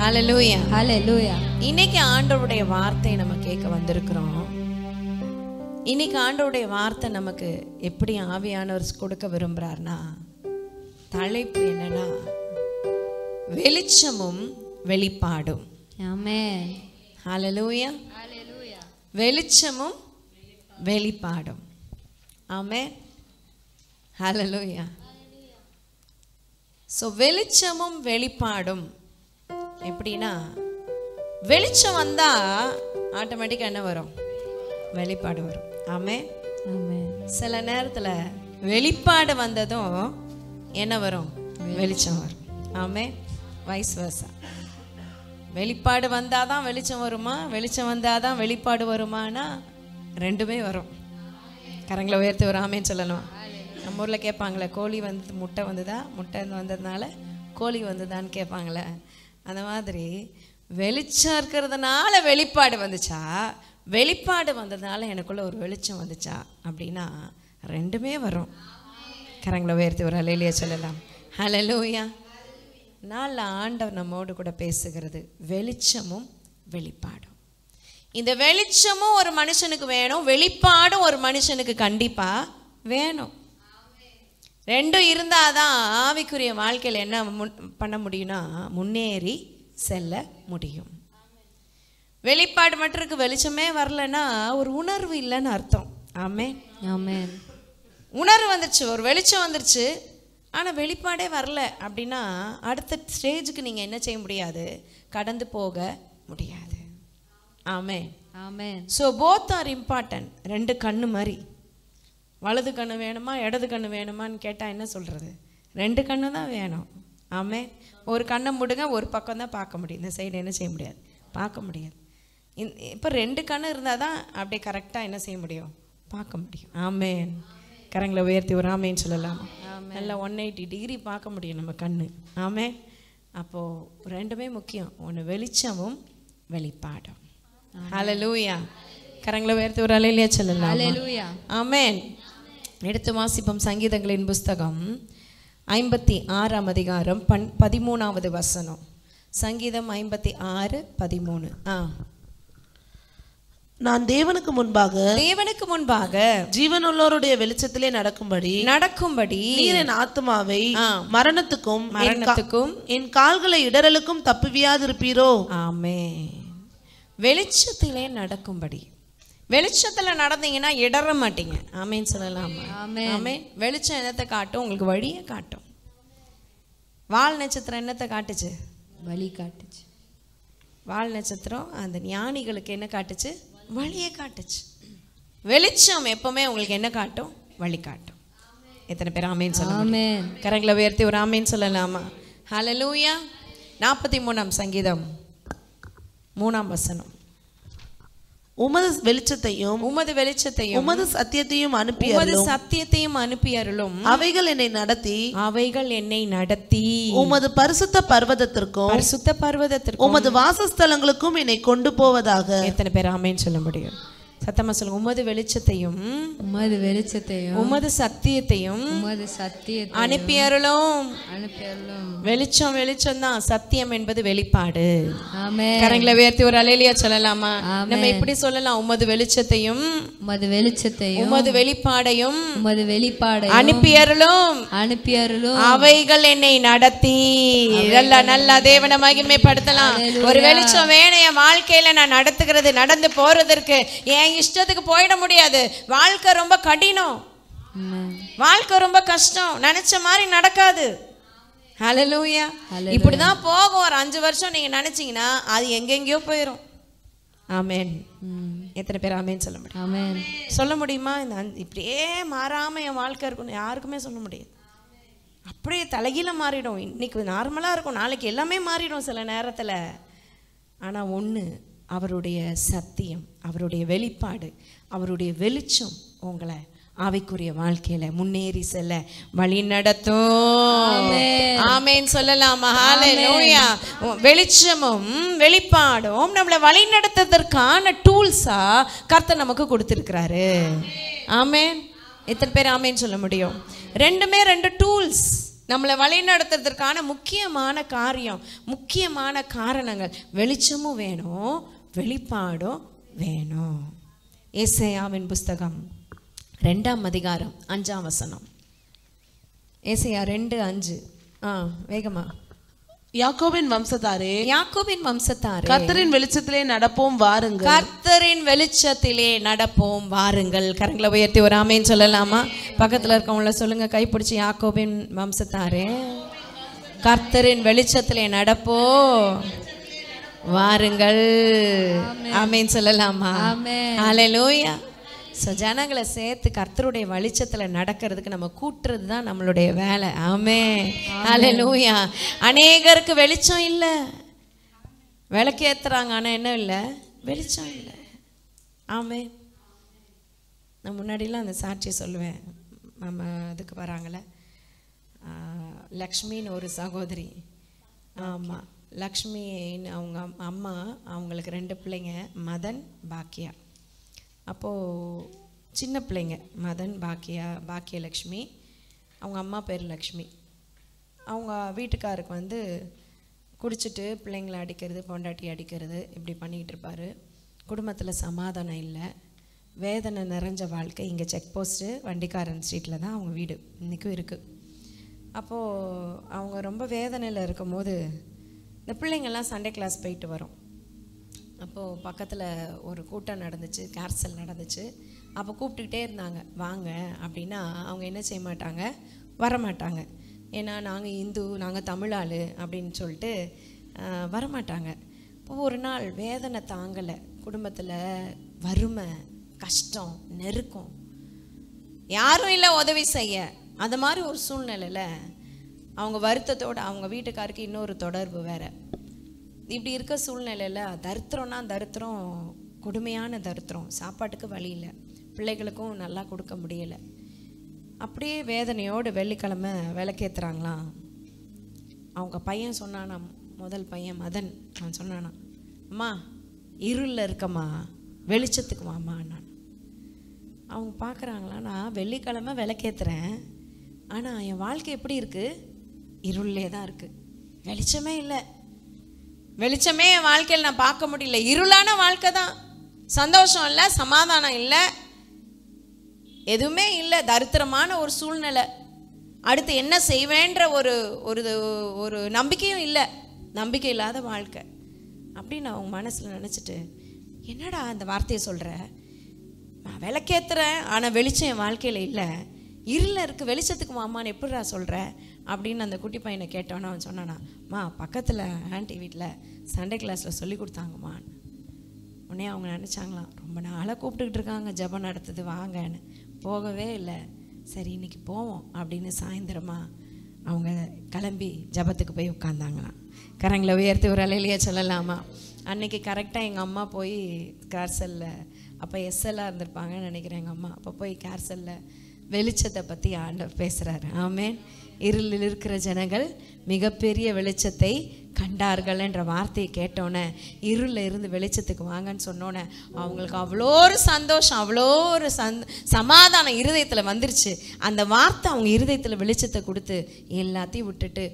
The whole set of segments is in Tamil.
ஹல்லேலூயா ஹல்லேலூயா. இன்னைக்கு ஆண்டவருடைய வார்த்தை நம்ம கேட்க வந்திருக்கிறோம். இன்னைக்கு ஆண்டவருடைய வார்த்தை நமக்கு எப்படி ஆவியானவர் கொடுக்க விரும்புறாருன்னா, தலைப்பு என்னன்னா வெளிச்சமும் வெளிப்பாடும். ஆமென். ஹல்லேலூயா. வெளிச்சமும் வெளிப்பாடும். ஆமென். ஹல்லேலூயா. ஸோ வெளிச்சமும் வெளிப்பாடும் எப்படின்னா, வெளிச்சம் வந்தா ஆட்டோமேட்டிக்காக என்ன வரும்? வெளிப்பாடு வரும். ஆமென். ஆமென். சில நேரத்தில் வெளிப்பாடு வந்ததும் என்ன வரும்? வெளிச்சம் வரும். ஆமென். Vice versa. வெளிப்பாடு வந்தாதான் வெளிச்சம் வருமா, வெளிச்சம் வந்தாதான் வெளிப்பாடு வருமானா ரெண்டுமே வரும். கரங்களை உயர்த்தி ஒரு ஆமேன்னு சொல்லணும். நம்ம ஊரில் கேட்பாங்களே, கோழி வந்து முட்டை வந்துதா, முட்டை வந்ததுனால கோழி வந்துதான்னு கேட்பாங்களே, அந்த மாதிரி வெளிச்சம் இருக்கிறதுனால வெளிப்பாடு வந்துச்சா, வெளிப்பாடு வந்ததுனால எனக்குள்ள ஒரு வெளிச்சம் வந்துச்சா அப்படின்னா ரெண்டுமே வரும். கரங்களை உயர்த்தி ஒரு ஹல்லேலூயா சொல்லலாம். ஹல்லேலூயா. நாளில் ஆண்டவர் நம்மோடு கூட பேசுகிறது வெளிச்சமும் வெளிப்பாடும். இந்த வெளிச்சமும் ஒரு மனுஷனுக்கு வேணும், வெளிப்பாடும் ஒரு மனுஷனுக்கு கண்டிப்பாக வேணும். ரெண்டும் இருந்தாதான் ஆவிக்குரிய வாழ்க்கையில் என்ன பண்ண முடியும்னா முன்னேறி செல்ல முடியும். வெளிப்பாடு மட்டும் இருக்கு, வெளிச்சமே வரலன்னா ஒரு உணர்வு இல்லைன்னு அர்த்தம். ஆமென். ஆமென். உணர்வு வந்துருச்சு, ஒரு வெளிச்சம் வந்துருச்சு, ஆனால் வெளிப்பாடே வரல அப்படின்னா அடுத்த ஸ்டேஜுக்கு நீங்கள் என்ன செய்ய முடியாது? கடந்து போக முடியாது. Amen. Amen. So both are important. ரெண்டு கண்ணு மாதிரி, வலது கண்ணு வேணுமா இடது கண்ணு வேணுமான்னு கேட்டால் என்ன சொல்கிறது? ரெண்டு கண்ணு தான் வேணும். ஆமென். ஒரு கண்ணை முடுங்க, ஒரு பக்கம் தான் பார்க்க முடியும், இந்த சைடு என்ன செய்ய முடியாது, பார்க்க முடியாது. இப்போ ரெண்டு கண்ணு இருந்தால் தான் அப்படியே கரெக்டாக என்ன செய்ய முடியும்? பார்க்க முடியும். ஆமென். கரங்களை உயர்த்தி ஒரு ஆமேன்னு சொல்லலாமா? நல்லா 180 டிகிரி பார்க்க முடியும் நம்ம கண்ணு. ஆமென். அப்போது ரெண்டுமே முக்கியம், ஒன்று வெளிச்சமும் வெளிப்பாடும். ஹல்லேலூயா. கரங்களை உயர்த்தி ஒரு ஹல்லேலூயா சொல்லலாம். ஹல்லேலூயா. ஆமென். எடுத்து வாசிப்போம் சங்கீதங்களின் புஸ்தகம் 56ஆம் அதிகாரம் 13வது வசனம். சங்கீதம் 56:13. நான் தேவனுக்கு முன்பாக ஜீவனுள்ளோருடைய வெளிச்சத்திலே நடக்கும்படி நீர் என் ஆத்துமாவை மரணத்துக்கும் என் கால்களை இடறலுக்கும் தப்புவியாதிருப்பீரோ. ஆமென். வெளிச்சத்திலே நடக்கும்படி. வெளிச்சத்தில் நடந்தீங்கன்னா இடற மாட்டீங்க. ஆமென் சொல்லலாமா? ஆமென். வெளிச்சம் என்னத்தை காட்டும்? உங்களுக்கு வழியை காட்டும். வால் நட்சத்திரம் என்னத்தை காட்டுச்சு? வழி காட்டுச்சு. வால் நட்சத்திரம் அந்த ஞானிகளுக்கு என்ன காட்டுச்சு? வழியை காட்டுச்சு. வெளிச்சம் எப்பவுமே உங்களுக்கு என்ன காட்டும்? வழி காட்டும். எத்தனை பேர் ஆமேன்னு சொல்லலாமா? கரங்களை உயர்த்தி ஒரு ஆமேன்னு சொல்லலாமா? ஹல்லேலூயா. 43ஆம் சங்கீதம் 3ஆம் வசனம். உமது வெளிச்சத்தையும் உமது சத்தியத்தையும் அனுப்பி அருளும். அவைகள் என்னை நடத்தி உமது பரிசுத்த பர்வதத்திற்கும் உமது வாசஸ்தலங்களுக்கும் என்னை கொண்டு போவதாக. எத்தனை பேர் ஆமென் சொல்ல முடியும்? சத்தமா சொல்லுங்க. உமது வெளிச்சத்தையும் உமது சத்தியத்தையும் அனுப்பி அருளும். வெளிச்சம் தான். சத்தியம் என்பது வெளிப்பாடு. கரங்களை உயர்த்தி ஒரு ஹல்லேலூயா சொல்லலாமா? நம்ம இப்படி சொல்லலாம், உமது வெளிச்சத்தையும் உமது வெளிப்பாடையும் அனுப்பி அருளும். அவைகள் என்னை நடத்தி. நல்லா தேவனை மகிமைப்படுத்தலாம். ஒரு வெளிச்சம் வேணும் என் வாழ்க்கையில. நான் நடந்து போறதற்கு என் இஷ்டத்துக்கு போயிட முடியாது. வாழ்க்கை ரொம்ப கடினம், வாழ்க்கை ரொம்ப கஷ்டம், நினைச்ச மாதிரி நடக்காது. ஹல்லேலூயா. இப்படிதான் போகும். ஒரு 5 வருஷம் நீங்க நினைச்சீங்கன்னா அது எங்கெங்கயோ போயிடும். ஆமென். எத்தனை பேர் ஆமென் சொல்ல முடியும்? ஆமென். சொல்ல முடியுமா? இப்படியே மாறாம என் வாழ்க்கை இருக்கும் யாருக்குமே சொல்ல முடியாது. அப்படியே தலைகீழ மாறிடும். இன்னைக்கு நார்மலா இருக்கும், நாளைக்கு எல்லாமே மாறிடும் சில நேரத்துல. ஆனா ஒண்ணு, அவருடைய சத்தியம், அவருடைய வெளிப்பாடு, அவருடைய வெளிச்சம் உங்களை ஆவிக்குரிய வாழ்க்கையில முன்னேறி செல்ல வழி நடத்தும். ஆமென் சொல்லலாமா? ஹல்லேலூயா. வெளிச்சமும் வெளிப்பாடும் நம்மளை வழி நடத்துவதற்கான டூல்ஸா கர்த்தர் நமக்கு கொடுத்திருக்கிறாரு. ஆமென். எத்தனை பேர் ஆமென் சொல்ல முடியும்? ரெண்டுமே 2 டூல்ஸ். நம்மளை வழிநடத்துறதுக்கான முக்கியமான காரியம், முக்கியமான காரணங்கள். வெளிச்சமும் வேணும், வெளிப்பாடும் வேணும். ஏசாயாவின் புஸ்தகம் 2ஆம் அதிகாரம் 5ஆம் வசனம். ஏசாயா 2:5. வேகமா. யாக்கோபின் வம்சத்தாரே, யாக்கோபின் வம்சத்தாரே, கர்த்தரின் வெளிச்சத்திலே நடப்போம் வாருங்கள். கர்த்தரின் வெளிச்சத்திலே நடப்போம் வாருங்கள். கரங்களை உயர்த்தி ஒரு ஆமென் சொல்லலாமா? பக்கத்துல இருக்கவங்கள சொல்லுங்க, கைப்பிடிச்சு, யாக்கோபின் வம்சத்தாரே, கர்த்தரின் வெளிச்சத்திலே நடப்போ வாருங்கள். ஆமென் சொல்லலாமா? ஹல்லேலூயா. ஸோ ஜனங்களை சேர்த்து கர்த்தருடைய வெளிச்சத்தில் நடக்கிறதுக்கு நம்ம கூட்டுறது தான் நம்மளுடைய வேலை. ஆமென் ஹல்லேலூயா. அநேகருக்கு வெளிச்சம் இல்லை, விளக்கேற்றுறாங்க, ஆனால் என்ன இல்லை, வெளிச்சம் இல்லை. ஆமென். நான் முன்னாடிலாம் அந்த சாட்சியை சொல்லுவேன். நம்ம இதுக்கு வராங்களே, லக்ஷ்மின்னு ஒரு சகோதரி. ஆமாம், லக்ஷ்மின்னு அவங்க அம்மா, அவங்களுக்கு 2 பிள்ளைங்க, மதன் பாக்கியா. அப்போது சின்ன பிள்ளைங்க, மதன் பாக்கியலக்ஷ்மி. அவங்க அம்மா பேர் லக்ஷ்மி. அவங்க வீட்டுக்காருக்கு குடிச்சிட்டு பிள்ளைங்களை அடிக்கிறது, பொண்டாட்டி அடிக்கிறது, இப்படி பண்ணிக்கிட்டு இருப்பார். குடும்பத்தில் சமாதானம் இல்லை, வேதனை நிறைஞ்ச வாழ்க்கை. இங்கே செக் போஸ்ட்டு வண்டிக்காரன் ஸ்ட்ரீட்டில் தான் அவங்க வீடு இன்றைக்கும் இருக்குது. அப்போது அவங்க ரொம்ப வேதனையில் இருக்கும் போது இந்த பிள்ளைங்கள்லாம் சண்டே கிளாஸ் போயிட்டு வரும். அப்போது பக்கத்தில் ஒரு கூட்டம் நடந்துச்சு, கேர்சல் நடந்துச்சு. அப்போ கூப்பிட்டுக்கிட்டே இருந்தாங்க, வாங்க அப்படின்னா அவங்க என்ன செய்ய மாட்டாங்க, வரமாட்டாங்க. ஏன்னா நாங்கள் இந்து, நாங்கள் தமிழாள் அப்படின்னு சொல்லிட்டு வரமாட்டாங்க. இப்போ ஒரு நாள் வேதனை தாங்கலை, குடும்பத்தில் வறுமை, கஷ்டம், நெருக்கம், யாரும் இல்லை உதவி செய்ய. அந்த மாதிரி ஒரு சூழ்நிலையில் அவங்க வருத்தத்தோடு, அவங்க வீட்டுக்காருக்கு இன்னொரு தொடர்பு வேறு. இப்படி இருக்க சூழ்நிலையில் தரித்திரம்னா தரித்திரம், கொடுமையான தரித்திரம். சாப்பாட்டுக்கு வழி இல்லை, பிள்ளைகளுக்கும் நல்லா கொடுக்க முடியலை. அப்படியே வேதனையோடு வெள்ளிக்கிழமை விளக்கேற்றுறாங்களாம். அவங்க பையன் சொன்னானா, முதல் பையன் மதன், நான் சொன்னானா, அம்மா இருளில் இருக்கம்மா, வெளிச்சத்துக்கு வாம்மா. நான் அவங்க பார்க்குறாங்களா, நான் வெள்ளிக்கிழமை விளக்கேற்றுறேன், ஆனால் என் வாழ்க்கை எப்படி இருக்குது, இருளிலே தான் இருக்குது, வெளிச்சமே இல்லை. வெளிச்சமே என் வாழ்க்கையில் நான் பார்க்க முடியல, இருளான வாழ்க்கை தான். சந்தோஷம் இல்லை, சமாதானம் இல்லை, எதுவுமே இல்லை, தரித்திரமான ஒரு சூழ்நிலை. அடுத்து என்ன செய்வேன்ற ஒரு ஒரு நம்பிக்கையும் இல்லை, நம்பிக்கை இல்லாத வாழ்க்கை. அப்படின்னு அவங்க மனசில் நினச்சிட்டு, என்னடா அந்த வார்த்தையை சொல்கிற, நான் விளக்கேற்றுறேன் ஆனால் வெளிச்சம் என் வாழ்க்கையில் இல்லை, இருளில் இருக்குது, வெளிச்சத்துக்கு மாமான்னு எப்படிடா சொல்கிற அப்படின்னு அந்த குட்டி பையனை கேட்டோன்னு அவன் சொன்னானா, மா பக்கத்தில் ஆண்டி வீட்டில் சண்டே கிளாஸில் சொல்லி கொடுத்தாங்கம்மா. உடனே அவங்க நினச்சாங்களாம், ரொம்ப நாளாக கூப்பிட்டுக்கிட்டு இருக்காங்க ஜெபம் நடத்துது வாங்கன்னு, போகவே இல்லை. சரி இன்னைக்கு போவோம் அப்படின்னு சாயந்தரமா அவங்க கிளம்பி ஜெபத்துக்கு போய் உட்காந்தாங்களாம். கரங்களை உயர்த்தி ஒரு அலையிலேயே சொல்லலாமா? அன்னைக்கு கரெக்டாக எங்கள் அம்மா போய் கேர்சலில், அப்போ எஸ்எல்லாக இருந்திருப்பாங்கன்னு நினைக்கிறேன் எங்கள் அம்மா. அப்போ போய் கேர்சலில் வெளிச்சத்தை பற்றி ஆண்டவர் பேசுகிறாரு. ஆமென். இருளில் இருக்கிற ஜனங்கள் மிகப்பெரிய வெளிச்சத்தை கண்டார்கள் என்ற வார்த்தையை கேட்டோன்னே, இருளில் இருந்து வெளிச்சத்துக்கு வாங்கன்னு சொன்னோன்னே அவங்களுக்கு அவ்வளோ ஒரு சந்தோஷம், அவ்வளோ ஒரு சமாதானம் இருதயத்தில் வந்துருச்சு. அந்த வார்த்தை அவங்க இருதயத்தில் வெளிச்சத்தை கொடுத்து எல்லாத்தையும் விட்டுட்டு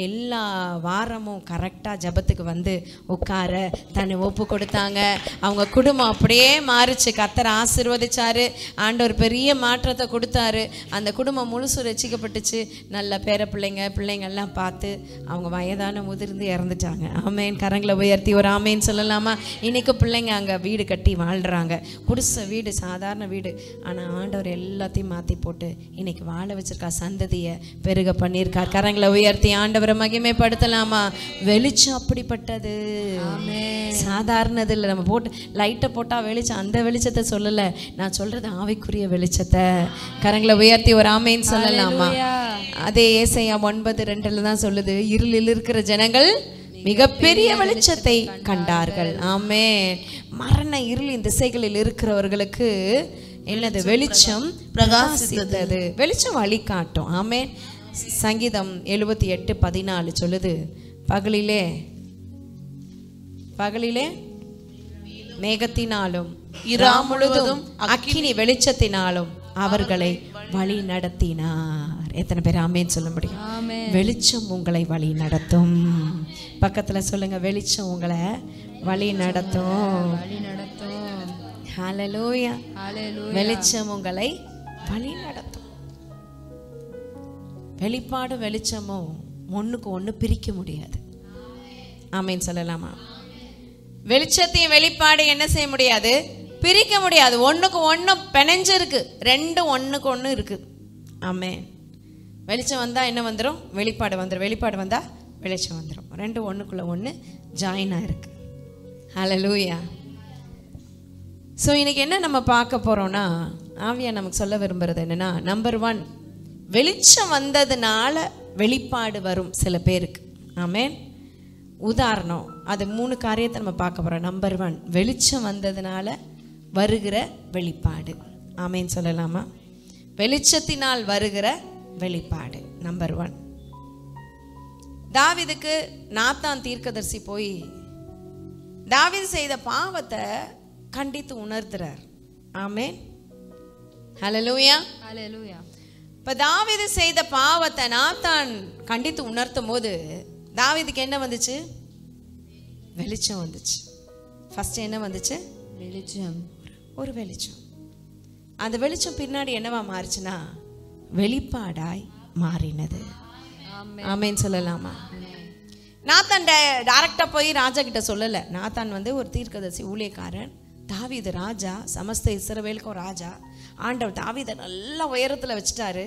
எல்லா வாரமும் கரெக்டாக ஜபத்துக்கு வந்து உட்கார தன்னை ஒப்பு கொடுத்தாங்க. அவங்க குடும்பம் அப்படியே மாறிச்சு. கர்த்தர் ஆசீர்வதிச்சாரு, ஆண்டவர் பெரிய மாற்றத்தை கொடுத்தாரு. அந்த குடும்பம் முழுசு ரட்சிக்கப்பட்டுச்சு. நல்ல பிள்ளைங்கள்லாம் பார்த்து அவங்க வயதான முதிர்ந்து இறந்துட்டாங்க. ஆமேன். கரங்களை உயர்த்தி ஒரு ஆமேன் சொல்லலாமா? இன்னைக்கு பிள்ளைங்க அங்கே வீடு கட்டி வாழ்கிறாங்க. குடிசை வீடு, சாதாரண வீடு, ஆனால் ஆண்டவர் எல்லாத்தையும் மாற்றி போட்டு இன்னைக்கு வாழ வச்சிருக்கா, சந்ததியை பெருக பண்ணியிருக்கார். கரங்களை உயர்த்தி ஆண்டவரை மகிமைப்படுத்தலாமா? வெளிச்சம் அப்படிப்பட்டது, சாதாரணது இல்லை. நம்ம போட்டு லைட்டை போட்டால் வெளிச்சம், அந்த வெளிச்சத்தை சொல்லலை, நான் சொல்றது ஆவிக்குரிய வெளிச்சத்தை. கரங்களை உயர்த்தி ஒரு ஆமேன்னு சொல்லலாமா? அதே ஏசாயா 9:2 தான் சொல்லுது, இருளில் இருக்கிற ஜனங்கள் மிகப்பெரிய வெளிச்சத்தை கண்டார்கள். ஆமென். மரண இருளின் திசைகளில் இருக்கிறவர்களுக்கு என்னது? வெளிச்சம் பிரகாசித்தது. வெளிச்சம் வழி காட்டும். ஆமென். சங்கீதம் 78:14 சொல்லுது, பகலிலே மேகத்தினாலும் இரா முழுவதும் அக்கினி வெளிச்சத்தினாலும் அவர்களை வழி நடத்தினார். எத்தனை பேர் ஆமேன்னு சொல்ல முடியும்? ஆமென். வெளிச்சம் உங்களை வழி நடத்தும். பக்கத்துல சொல்லுங்க, வெளிச்சம் உங்களை வழி நடத்தும். வழி நடத்தும். ஹல்லேலூயா. ஹalleluya. வெளிச்சம் உங்களை வழி நடத்தும். வெளிப்பாடு வெளிச்சமும் ஒண்ணுக்கு ஒண்ணு பிரிக்க முடியாது. ஆமேன் சொல்லலாமா? வெளிச்சத்தையும் வெளிப்பாடு என்ன செய்ய முடியாது? பிரிக்க முடியாது. ஒண்ணுக்கு ஒண்ணு பிணைஞ்சிருக்கு, ரெண்டும் ஒண்ணுக்கு ஒண்ணு இருக்கு. ஆமென். வெளிச்சம் வந்தா என்ன வந்துடும்? வெளிப்பாடு வந்துடும். வெளிப்பாடு வந்தா வெளிச்சம் வந்துடும். ரெண்டும் ஒண்ணுக்குள்ள ஒண்ணு ஜாயினா இருக்கு. ஹல்லேலூயா. ஸோ இன்னைக்கு என்ன நம்ம பார்க்க போறோம்னா, ஆவியா நமக்கு சொல்ல விரும்புறது என்னன்னா, நம்பர் 1, வெளிச்சம் வந்ததுனால வெளிப்பாடு வரும் சில பேருக்கு. ஆமென். உதாரணம், அது 3 காரியத்தை நம்ம பார்க்க போறோம். நம்பர் 1, வெளிச்சம் வந்ததுனால வருகிற வெளிப்பாடு. ஆமென் சொல்லலாமா? வெளிச்சத்தினால் வருகிற வெளிப்பாடு. நம்பர் 1, தாவீதுக்கு நாத்தான் தீர்க்கதரிசி போய் தாவீது செய்த பாவத்தை கண்டித்து உணர்த்துறார். ஆமென். ஹல்லேலூயா. ஹalleluya. இப்ப தாவீது செய்த பாவத்தை நாத்தான் கண்டித்து உணர்த்தும் போது தாவீதுக்கு என்ன வந்துச்சு? வெளிச்சம் வந்துச்சு. ஃபர்ஸ்ட் என்ன வந்துச்சு? வெளிச்சம். ஒரு வெளிச்சம். அந்த வெளிச்சம் பின்னாடி என்னவா மாறுச்சுன்னா வெளிப்பாடாய் மாறினது. ஆமென் சொல்லலாமா? நாத்தான் டைரக்டா போய் ராஜா கிட்ட சொல்லல. நாத்தான் ஒரு தீர்க்கதரிசி, ஊழியக்காரன். தாவீது ராஜா, சமஸ்த இஸ்ரவேலுக்கும் ராஜா. ஆண்டவர் தாவீதை நல்ல உயரத்துல வச்சுட்டாரு.